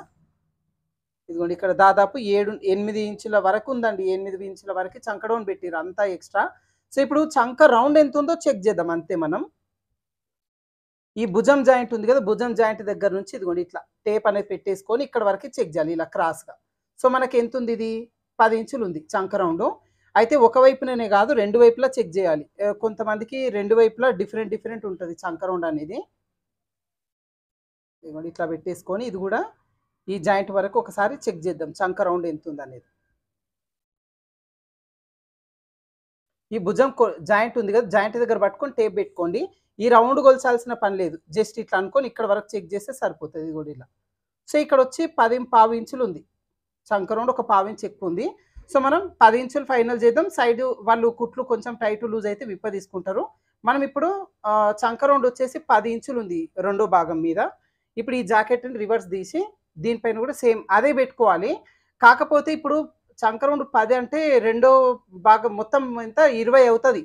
ఇదిగోండి ఇక్కడ దాదాపు 8 ఇంచుల వరకు ఉందండి, 8 ఇంచుల వరకు చంక డౌన్ పెట్టారు అంతా ఎక్స్ట్రా. సో ఇప్పుడు చంక రౌండ్ ఎంత ఉందో చెక్ చేద్దాం అంతే. మనం ఈ భుజం జాయింట్ ఉంది కదా, భుజం జాయింట్ దగ్గర నుంచి ఇదిగోండి ఇట్లా టేప్ అనేది పెట్టేసుకొని ఇక్కడ వరకు చెక్ చేయాలి ఇలా క్రాస్గా. సో మనకి ఎంత ఉంది, ఇది 10 ఇంచులు ఉంది చంక రౌండ్. అయితే ఒకవైపునే కాదు 2 వైపులా చెక్ చేయాలి. కొంతమందికి 2 వైపులా డిఫరెంట్ ఉంటుంది చంక రౌండ్ అనేది. ఇదిగోండి ఇట్లా పెట్టేసుకొని ఇది కూడా ఈ జాయింట్ వరకు ఒకసారి చెక్ చేద్దాం చంక రౌండ్ ఎంత ఉంది అనేది. ఈ భుజం జాయింట్ ఉంది కదా, జాయింట్ దగ్గర పట్టుకొని టేప్ పెట్టుకోండి. ఈ రౌండ్ కొలచాల్సిన పని లేదు, జస్ట్ ఇట్లా అనుకొని ఇక్కడ వరకు చెక్ చేస్తే సరిపోతుంది. ఇది కూడా ఇలా. సో ఇక్కడ వచ్చి 10 ఇంచులు ఉంది, చంక రౌండ్ ఒక 1/4 ఇంచ్ ఎక్కువ ఉంది. సో మనం 10 ఇంచులు ఫైనల్ చేద్దాం. సైడ్ వాళ్ళు కుట్లు కొంచెం టైట్ లూజ్ అయితే విప్ప తీసుకుంటారు. మనం ఇప్పుడు చంక రౌండ్ వచ్చేసి 10 ఇంచులు ఉంది రెండో భాగం మీద. ఇప్పుడు ఈ జాకెట్ని రివర్స్ తీసి దీనిపైన కూడా సేమ్ అదే పెట్టుకోవాలి. కాకపోతే ఇప్పుడు చంక రౌండ్ 10 అంటే రెండో భాగం మొత్తం ఎంత 20 అవుతుంది.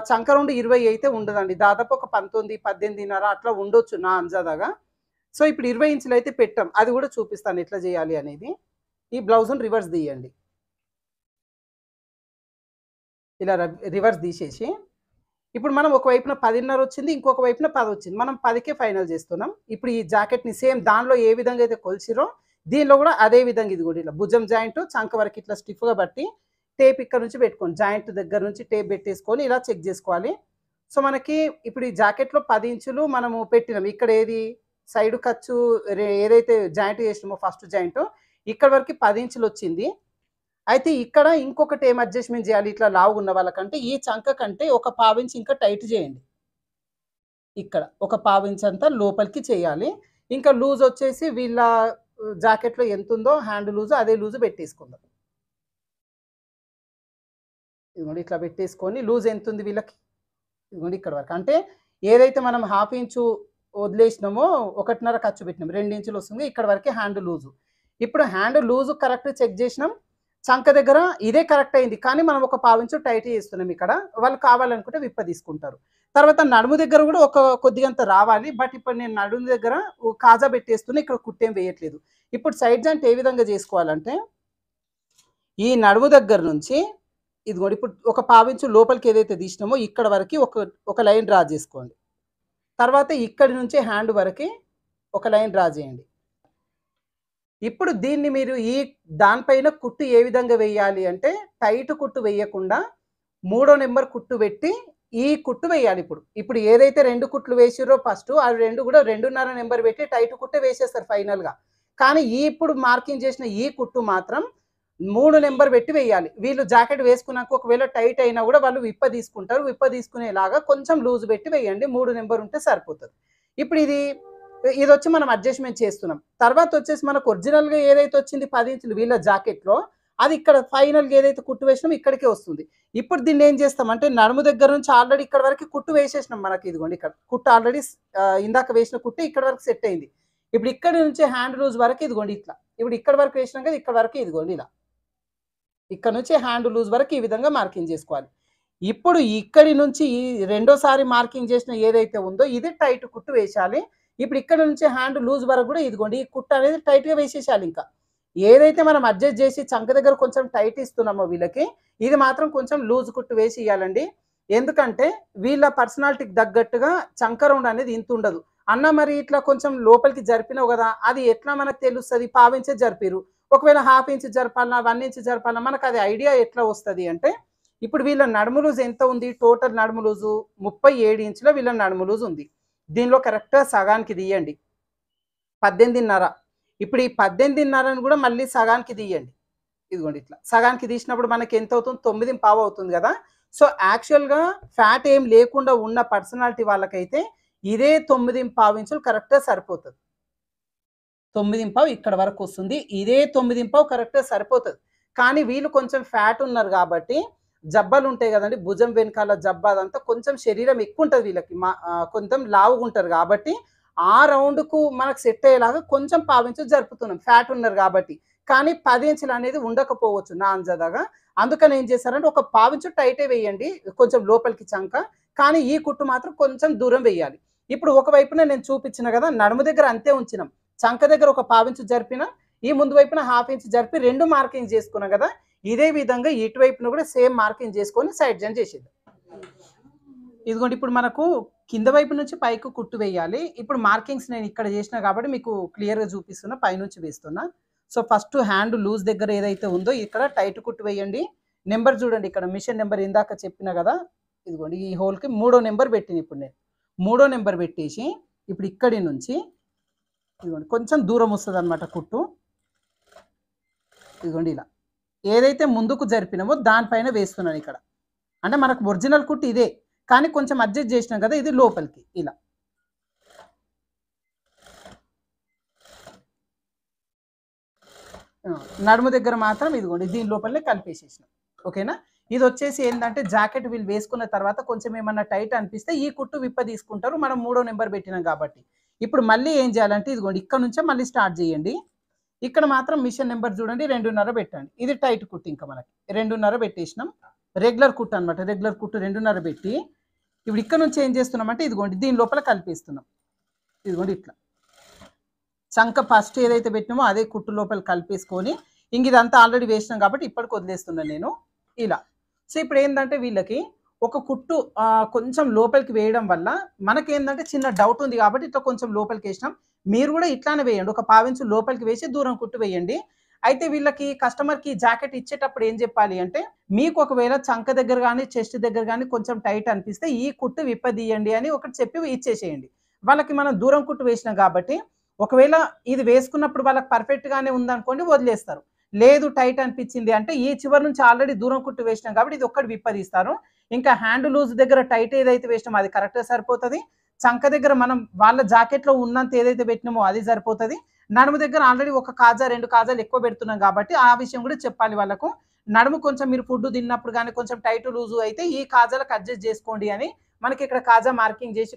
చంక రౌండ్ 20 అయితే ఉండదండి, దాదాపు ఒక 19, 18.5 అట్లా ఉండొచ్చు నా అంజాదాగా. సో ఇప్పుడు 20 ఇంచులు అయితే పెట్టాం, అది కూడా చూపిస్తాను ఎట్లా చేయాలి అనేది. ఈ బ్లౌజ్ని రివర్స్ తీయండి, ఇలా రివర్స్ తీసేసి ఇప్పుడు మనం ఒక వైపున 10.5 వచ్చింది, ఇంకొక వైపున 10 వచ్చింది, మనం 10కే ఫైనల్ చేస్తున్నాం. ఇప్పుడు ఈ జాకెట్ని సేమ్ దానిలో ఏ విధంగా అయితే కొలిచిరో దీనిలో కూడా అదే విధంగా ఇది కూడా ఇలా భుజం జాయింట్ చంక వరకు ఇట్లా స్టిఫ్గా బట్టి టేప్ ఇక్కడ నుంచి పెట్టుకోండి, జాయింట్ దగ్గర నుంచి టేప్ పెట్టేసుకొని ఇలా చెక్ చేసుకోవాలి. సో మనకి ఇప్పుడు ఈ జాకెట్లో 10 ఇంచులు మనము పెట్టినాం, ఇక్కడ ఏది సైడ్ ఖర్చు ఏదైతే జాయింట్ చేసినామో ఫస్ట్ జాయింట్ ఇక్కడ వరకు 10 ఇంచులు వచ్చింది. అయితే ఇక్కడ ఇంకొకటి ఏం అడ్జస్ట్మెంట్ చేయాలి, ఇట్లా లావుగా ఉన్న వాళ్ళకంటే ఈ చంక కంటే ఒక 1/2 ఇంచ్ ఇంకా టైట్ చేయండి. ఇక్కడ ఒక 1/2 ఇంచ్ అంతా లోపలికి చేయాలి. ఇంకా లూజ్ వచ్చేసి వీళ్ళ జాకెట్లో ఎంత ఉందో హ్యాండ్ లూజ్ అదే లూజ్ పెట్టేసుకుందాం. ఇదిగోండి ఇట్లా పెట్టేసుకొని లూజ్ ఎంత ఉంది వీళ్ళకి, ఇదిగోండి ఇక్కడ వరకు. అంటే ఏదైతే మనం 1/2 ఇంచు వదిలేసినామో 1.5 ఖర్చు పెట్టినాం, 2 ఇంచులు వస్తుంది, ఇక్కడ వరకే హ్యాండ్ లూజు. ఇప్పుడు హ్యాండ్ లూజు కరెక్ట్ చెక్ చేసినాం, చంక దగ్గర ఇదే కరెక్ట్ అయింది, కానీ మనం ఒక 1/2 ఇంచు టైట్ చేస్తున్నాం. ఇక్కడ వాళ్ళు కావాలనుకుంటే విప్ప తీసుకుంటారు. తర్వాత నడుము దగ్గర కూడా ఒక కొద్దిగంత రావాలి, బట్ ఇప్పుడు నేను నడుము దగ్గర కాజా పెట్టేస్తున్నా, ఇక్కడ కుట్టేం వేయట్లేదు. ఇప్పుడు సైడ్ జాయింట్ ఏ విధంగా చేసుకోవాలంటే ఈ నడుము దగ్గర నుంచి ఇదిగోండి ఇప్పుడు ఒక 1/2 ఇంచు లోపలికి ఏదైతే తీసినామో ఇక్కడ వరకు ఒక లైన్ డ్రా చేసుకోండి. తర్వాత ఇక్కడి నుంచి హ్యాండ్ వరకు ఒక లైన్ డ్రా చేయండి. ఇప్పుడు దీన్ని మీరు ఈ దానిపైన కుట్టు ఏ విధంగా వేయాలి అంటే టైట్ కుట్టు వేయకుండా 3వ నెంబర్ కుట్టు పెట్టి ఈ కుట్టు వేయాలి. ఇప్పుడు ఏదైతే 2 కుట్లు వేసిరో ఫస్ట్ ఆ 2 కూడా 2.5 నెంబర్ పెట్టి టైట్ కుట్టే వేసేస్తారు ఫైనల్గా. కానీ ఇప్పుడు మార్కింగ్ చేసిన ఈ కుట్టు మాత్రం 3 నెంబర్ పెట్టి వేయాలి. వీళ్ళు జాకెట్ వేసుకున్నాక ఒకవేళ టైట్ అయినా కూడా వాళ్ళు విప్ప తీసుకుంటారు, విప్ప తీసుకునేలాగా కొంచెం లూజ్ పెట్టి వేయండి, 3 నెంబర్ ఉంటే సరిపోతుంది. ఇప్పుడు ఇది వచ్చి మనం అడ్జస్ట్మెంట్ చేస్తున్నాం. తర్వాత వచ్చేసి మనకు ఒరిజినల్గా ఏదైతే వచ్చింది 10 ఇంచులు వీళ్ళ జాకెట్లో అది ఇక్కడ ఫైనల్గా ఏదైతే కుట్టు వేసినాం ఇక్కడికే వస్తుంది. ఇప్పుడు దీన్ని ఏం చేస్తామంటే నడుము దగ్గర నుంచి ఆల్రెడీ ఇక్కడ వరకు కుట్టు వేసేసినాం, మనకి ఇదిగోండి ఇక్కడ కుట్టు ఆల్రెడీ ఇందాక వేసిన కుట్టు ఇక్కడ వరకు సెట్ అయింది. ఇప్పుడు ఇక్కడ నుంచి హ్యాండ్ లూజ్ వరకు ఇదిగోండి ఇట్లా, ఇప్పుడు ఇక్కడ వరకు వేసినాం కదా ఇక్కడ వరకు ఇదిగోండి ఇలా, ఇక్కడ నుంచి హ్యాండ్ లూజ్ వరకు ఈ విధంగా మార్కింగ్ చేసుకోవాలి. ఇప్పుడు ఇక్కడి నుంచి ఈ రెండోసారి మార్కింగ్ చేసిన ఏదైతే ఉందో ఇది టైట్ కుట్టు వేసాలి. ఇప్పుడు ఇక్కడ నుంచి హ్యాండ్ లూజ్ వరకు కూడా ఇదిగోండి ఈ కుట్టు అనేది టైట్గా వేసేసాలి. ఇంకా ఏదైతే మనం అడ్జస్ట్ చేసి చంక దగ్గర కొంచెం టైట్ ఇస్తున్నామో వీళ్ళకి ఇది మాత్రం కొంచెం లూజ్ కుట్టు వేసి ఇవ్వాలండి. ఎందుకంటే వీళ్ళ పర్సనాలిటీకి తగ్గట్టుగా చంక రౌండ్ అనేది ఇంత ఉండదు. అన్న మరి ఇట్లా కొంచెం లోపలికి జరిపినావు కదా, అది ఎట్లా మనకు తెలుస్తుంది, 1/2 ఇంచ్ జరిపిరు, ఒకవేళ 1/2 ఇంచ్ జరపాలన్నా 1 ఇంచ్ జరపాలన్నా మనకు అది ఐడియా ఎట్లా వస్తుంది అంటే ఇప్పుడు వీళ్ళ నడుము లూజ్ ఎంత ఉంది, టోటల్ నడుము లూజు 37 ఇంచుల వీళ్ళ నడుము లూజ్ ఉంది. దీనిలో కరెక్ట్గా సగానికి తీయండి 18.5. ఇప్పుడు ఈ 18.5ని కూడా మళ్ళీ సగానికి తీయండి, ఇదిగోండి ఇట్లా సగానికి తీసినప్పుడు మనకి ఎంత అవుతుంది 9.5 అవుతుంది కదా. సో యాక్చువల్గా ఫ్యాట్ ఏం లేకుండా ఉన్న పర్సనాలిటీ వాళ్ళకైతే ఇదే 9.5 ఇంచులు కరెక్ట్గా సరిపోతుంది. 9.5 ఇక్కడ వరకు వస్తుంది, ఇదే 9.5 కరెక్ట్గా సరిపోతుంది. కానీ వీళ్ళు కొంచెం ఫ్యాట్ ఉన్నారు కాబట్టి జబ్బలు ఉంటాయి కదండి, భుజం వెనకాల జబ్బ అదంతా కొంచెం శరీరం ఎక్కువ ఉంటుంది వీళ్ళకి, కొంచెం లావుగా ఉంటారు కాబట్టి ఆ రౌండ్కు మనకు సెట్ అయ్యేలాగా కొంచెం 1/2 ఇంచు జరుపుతున్నాం ఫ్యాట్ ఉన్నారు కాబట్టి. కానీ 10 ఇంచులు అనేది ఉండకపోవచ్చు నా అంజదాగా, అందుకని ఏం చేశారంటే ఒక 1/2 ఇంచు టైటే వేయండి కొంచెం లోపలికి చంక, కానీ ఈ కుట్టు మాత్రం కొంచెం దూరం వేయాలి. ఇప్పుడు ఒకవైపున నేను చూపించిన కదా నడుము దగ్గర అంతే ఉంచినాం, చంక దగ్గర ఒక 1/2 ఇంచు జరిపిన, ఈ ముందు వైపున 1/2 ఇంచు జరిపి 2 మార్కింగ్ చేసుకున్నాం కదా, ఇదే విధంగా ఇటువైపున కూడా సేమ్ మార్కింగ్ చేసుకొని సైడ్ జాయిన్ చేసేద్దాం. ఇదిగోండి ఇప్పుడు మనకు కింద వైపు నుంచి పైకి కుట్టు వేయాలి. ఇప్పుడు మార్కింగ్స్ నేను ఇక్కడ చేసిన కాబట్టి మీకు క్లియర్గా చూపిస్తున్నా, పైనుంచి వేస్తున్నా. సో ఫస్ట్ హ్యాండ్ లూజ్ దగ్గర ఏదైతే ఉందో ఇక్కడ టైట్ కుట్టు వేయండి. నెంబర్ చూడండి, ఇక్కడ మిషన్ నెంబర్ ఇందాక చెప్పిన కదా, ఇదిగోండి ఈ హోల్కి 3వ నెంబర్ పెట్టిన. ఇప్పుడు నేను 3వ నెంబర్ పెట్టేసి ఇప్పుడు ఇక్కడి నుంచి ఇదిగోండి కొంచెం దూరం వస్తుంది అనమాట కుట్టు, ఇదిగోండి ఇలా ఏదైతే ముందుకు జరిపినామో దానిపైన వేస్తున్నాను ఇక్కడ. అంటే మనకు ఒరిజినల్ కుట్టు ఇదే, కానీ కొంచెం అడ్జస్ట్ చేసినాం కదా ఇది లోపలికి ఇలా. ఆ! నడుము దగ్గర మాత్రం ఇదిగోండి దీని లోపలనే కలిపేసేసినాం. ఓకేనా? ఇదొచ్చేసి ఏందంటే జాకెట్ వీళ్ళు వేసుకున్న తర్వాత కొంచెం ఏమన్నా టైట్ అనిపిస్తే ఈ కుట్టు తీసుకుంటారు. మనం మూడో నంబర్ పెట్టినాం కాబట్టి. ఇప్పుడు మళ్ళీ ఏం చేయాలంటే ఇదిగోండి ఇక్కడ నుంచే మళ్ళీ స్టార్ట్ చేయండి. ఇక్కడ మాత్రం మిషన్ నంబర్ చూడండి 2:30 పెట్టండి. ఇది టైట్ కుట్టు ఇంకా మనకి. 2:30 పెట్టేసినాం. రెగ్యులర్ కుట్టు అన్నమాట. రెగ్యులర్ కుట్టు 2:30 పెట్టి ఇప్పుడు ఇక్కడ నుంచి ఏం చేస్తున్నామంటే ఇదిగోండి దీని లోపల కలిపేస్తున్నాం. ఇదిగోండి ఇట్లా. చంక ఫస్ట్ ఏదైతే పెట్టినామో అదే కుట్టు లోపల కలిపేసుకొని ఇంక ఇదంతా ఆల్రెడీ వేసినాం కాబట్టి ఇప్పటికి వదిలేస్తున్నాను నేను ఇలా. సో ఇప్పుడు ఏంటంటే వీళ్ళకి ఒక కుట్టు కొంచెం లోపలికి వేయడం వల్ల మనకేందంటే చిన్న డౌట్ ఉంది కాబట్టి ఇట్లా కొంచెం లోపలికి వేసినాం. మీరు కూడా ఇట్లానే వేయండి. ఒక పావించు లోపలికి వేసి దూరం కుట్టు వేయండి. అయితే వీళ్ళకి కస్టమర్‌కి జాకెట్ ఇచ్చేటప్పుడు ఏం చెప్పాలి అంటే, మీకు ఒకవేళ చంక దగ్గర గాని, చెస్ట్ దగ్గర గాని కొంచెం టైట్ అనిపిస్తే ఈ కుట్టు విప్పదీయండి అని ఒకటి చెప్పి ఇచ్చేసేయండి. వాళ్ళకి మనం దూరం కుట్టు వేసినాం కాబట్టి ఒకవేళ ఇది వేసుకున్నప్పుడు వాళ్ళకి పర్ఫెక్ట్ గానే ఉందనుకోండి వదిలేస్తారు. లేదు టైట్ అనిపించింది అంటే ఈ చివరి నుంచి ఆల్రెడీ దూరం కుట్టు వేసినాం కాబట్టి ఇది ఒక్కటి విప్పదీస్తారు. ఇంకా హ్యాండ్ లూజ్ దగ్గర టైట్ ఏదైతే వేసినామో అది కరెక్ట్‌గా సరిపోతది. చంక దగ్గర మనం వాళ్ళ జాకెట్‌లో ఉన్నంత ఏదైతే పెట్టినామో అది సరిపోతది. నడుము దగ్గర ఆల్రెడీ ఒక కాజా, 2 కాజాలు ఎక్కువ పెడుతున్నాం కాబట్టి ఆ విషయం కూడా చెప్పాలి వాళ్ళకు. నడుము కొంచెం మీరు ఫుడ్ తిన్నప్పుడు గాని కొంచెం టైట్ లూజ్ అయితే ఈ కాజాలకు అడ్జస్ట్ చేసుకోండి అని మనకి ఇక్కడ కాజా మార్కింగ్ చేసి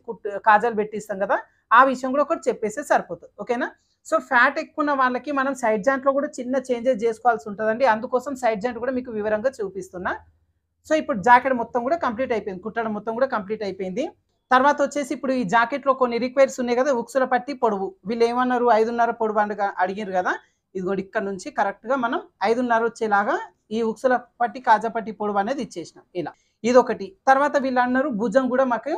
కాజాలు పెట్టిస్తాం కదా! ఆ విషయం కూడా ఒకటి చెప్పేస్తే సరిపోతుంది. ఓకేనా? సో ఫ్యాట్ ఎక్కువ వాళ్ళకి మనం సైడ్ జాయింట్‌లో కూడా చిన్న చేంజెస్ చేసుకోవాల్సి ఉంటదండి. అందుకోసం సైడ్ జాయింట్ కూడా మీకు వివరంగా చూపిస్తున్నా. సో ఇప్పుడు జాకెట్ మొత్తం కూడా కంప్లీట్ అయిపోయింది. కుట్టడం మొత్తం కూడా కంప్లీట్ అయిపోయింది. తర్వాత వచ్చేసి ఇప్పుడు ఈ జాకెట్‌లో కొన్ని రిక్వైర్స్ ఉన్నాయి కదా! ఉక్సుల పట్టి పొడవు. వీళ్ళు ఏమన్నారు 5:30 పొడవు అడిగిర్రు కదా! ఇదిగోండి ఇక్కడ నుంచి కరెక్ట్‌గా మనం 5:30 వచ్చేలాగా ఈ ఉక్సుల పట్టి, కాజా పట్టి పొడవు అనేది ఇచ్చేసినాం ఇలా. ఇదొకటి. తర్వాత వీళ్ళు అన్నారు భుజం కూడా మాకు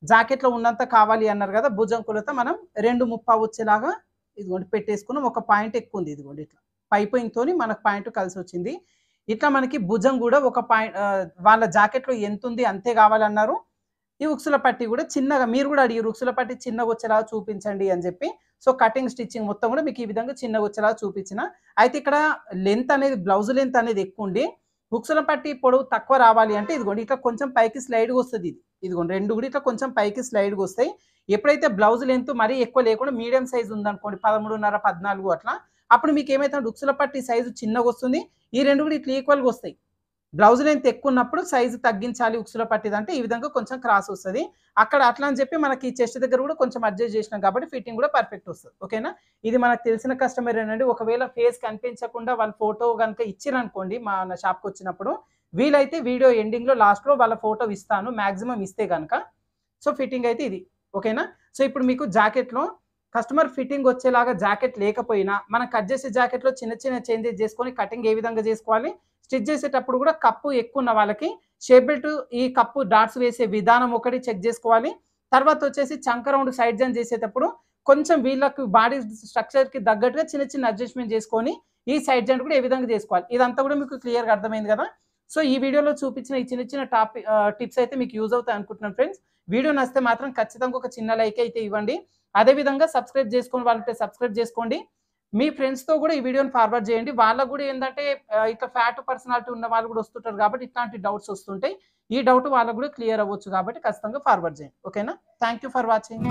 జాకెట్‌లో ఉన్నంత కావాలి అన్నారు కదా! భుజం కొలత మనం 2:30 వచ్చేలాగా ఇదిగోండి పెట్టేసుకున్నాం. ఒక పాయింట్ ఎక్కువ ఉంది ఇదిగోండి ఇట్లా. పైపింగ్‌తోని మనకు పాయింట్ కలిసొచ్చింది. ఇట్లా మనకి భుజం కూడా ఒక వాళ్ళ జాకెట్‌లో ఎంతుంది అంతే కావాలన్నారు. ఈ ఉక్సుల పట్టి కూడా చిన్నగా మీరు కూడా అడిగారు ఉక్సుల పట్టి చిన్నగా వచ్చేలాగా చూపించండి అని చెప్పి. సో కటింగ్ స్టిచ్చింగ్ మొత్తం కూడా మీకు ఈ విధంగా చిన్నగా వచ్చేలాగా చూపించిన. అయితే ఇక్కడ లెంత్ అనేది బ్లౌజ్ లెంత్ అనేది ఎక్కువ ఉండి ఉక్సుల పట్టి పొడవు తక్కువ రావాలి అంటే ఇదిగోండి ఇట్లా కొంచెం పైకి స్లైడ్‌గా వస్తది ఇది. ఇదిగోండి 2 కూడా ఇట్లా కొంచెం పైకి స్లైడ్‌గా వస్తాయి. ఎప్పుడైతే బ్లౌజ్ లెంత్ మరీ ఎక్కువ లేకుండా మీడియం సైజ్ ఉందనుకోండి 13:30, 14 అట్లా అప్పుడు మీకు ఏమైతే ఉక్సుల పట్టి సైజు చిన్నగా వస్తుంది. ఈ 2 కూడా ఇట్లా ఈక్వల్‌గా వస్తాయి. బ్లౌజ్ లెంత్ ఎక్కువ ఉన్నప్పుడు సైజు తగ్గించాలి ఉక్సుల పట్టిదంటే ఈ విధంగా కొంచెం క్రాస్ వస్తది. అక్కడ అట్లా అని చెప్పి మనకి చెస్ట్ దగ్గర కూడా కొంచెం అడ్జస్ట్ చేసినాం కాబట్టి ఫిట్టింగ్ కూడా పర్ఫెక్ట్ వస్తది. ఓకేనా? ఇది మనకు తెలిసిన కస్టమరేనండి. ఒకవేళ ఫేస్ కనిపించకుండా వాళ్ళ ఫోటో గనుక ఇచ్చిరనుకోండి మన షాప్‌కొచ్చినప్పుడు వీలైతే వీడియో ఎండింగ్‌లో లాస్ట్‌లో వాళ్ళ ఫోటో ఇస్తాను. మాక్సిమం ఇస్తే గనక. సో ఫిట్టింగ్ అయితే ఇది. ఓకేనా? సో ఇప్పుడు మీకు జాకెట్‌లో కస్టమర్ ఫిట్టింగ్ వచ్చేలాగా జాకెట్ లేకపోయినా మనం కట్ చేసే జాకెట్‌లో చిన్న చిన్న చేంజెస్ చేసుకొని కటింగ్ ఏ విధంగా చేసుకోవాలి? స్టిచ్ చేసేటప్పుడు కూడా కప్పు ఎక్కువ ఉన్న వాళ్ళకి షేప్ బెల్ట్ ఈ కప్పు డాట్స్ వేసే విధానం ఒకటి చెక్ చేసుకోవాలి. తర్వాత వచ్చేసి చంక రౌండ్ సైడ్ జాయిన్ చేసేటప్పుడు కొంచెం వీళ్ళకి బాడీ స్ట్రక్చర్‌కి తగ్గట్టుగా చిన్న చిన్న అడ్జస్ట్‌మెంట్ చేసుకొని ఈ సైడ్ జాయింట్ కూడా ఏ విధంగా చేసుకోవాలి. ఇదంతా కూడా మీకు క్లియర్‌గా అర్థమైంది కదా! సో ఈ వీడియోలో చూపించిన ఈ చిన్న చిన్న టిప్స్ అయితే మీకు యూజ్ అవుతాయి అనుకుంటున్నాను ఫ్రెండ్స్. వీడియో నచ్చితే మాత్రం ఖచ్చితంగా ఒక చిన్న లైక్ అయితే ఇవ్వండి. అదే విధంగా సబ్స్క్రైబ్ చేసుకోని వాళ్ళుంటే సబ్స్క్రైబ్ చేసుకోండి. మీ ఫ్రెండ్స్‌తో కూడా ఈ వీడియోని ఫార్వర్డ్ చేయండి. వాళ్ళకి కూడా ఏందంటే ఇట్లా ఫ్యాట్ పర్సనాలిటీ ఉన్న వాళ్ళు కూడా వస్తుంటారు కాబట్టి ఇట్లాంటి డౌట్స్ వస్తుంటాయి. ఈ డౌట్ వాళ్ళకి కూడా క్లియర్ అవ్వచ్చు కాబట్టి ఖచ్చితంగా ఫార్వర్డ్ చేయండి. ఓకేనా? Thank you for watching.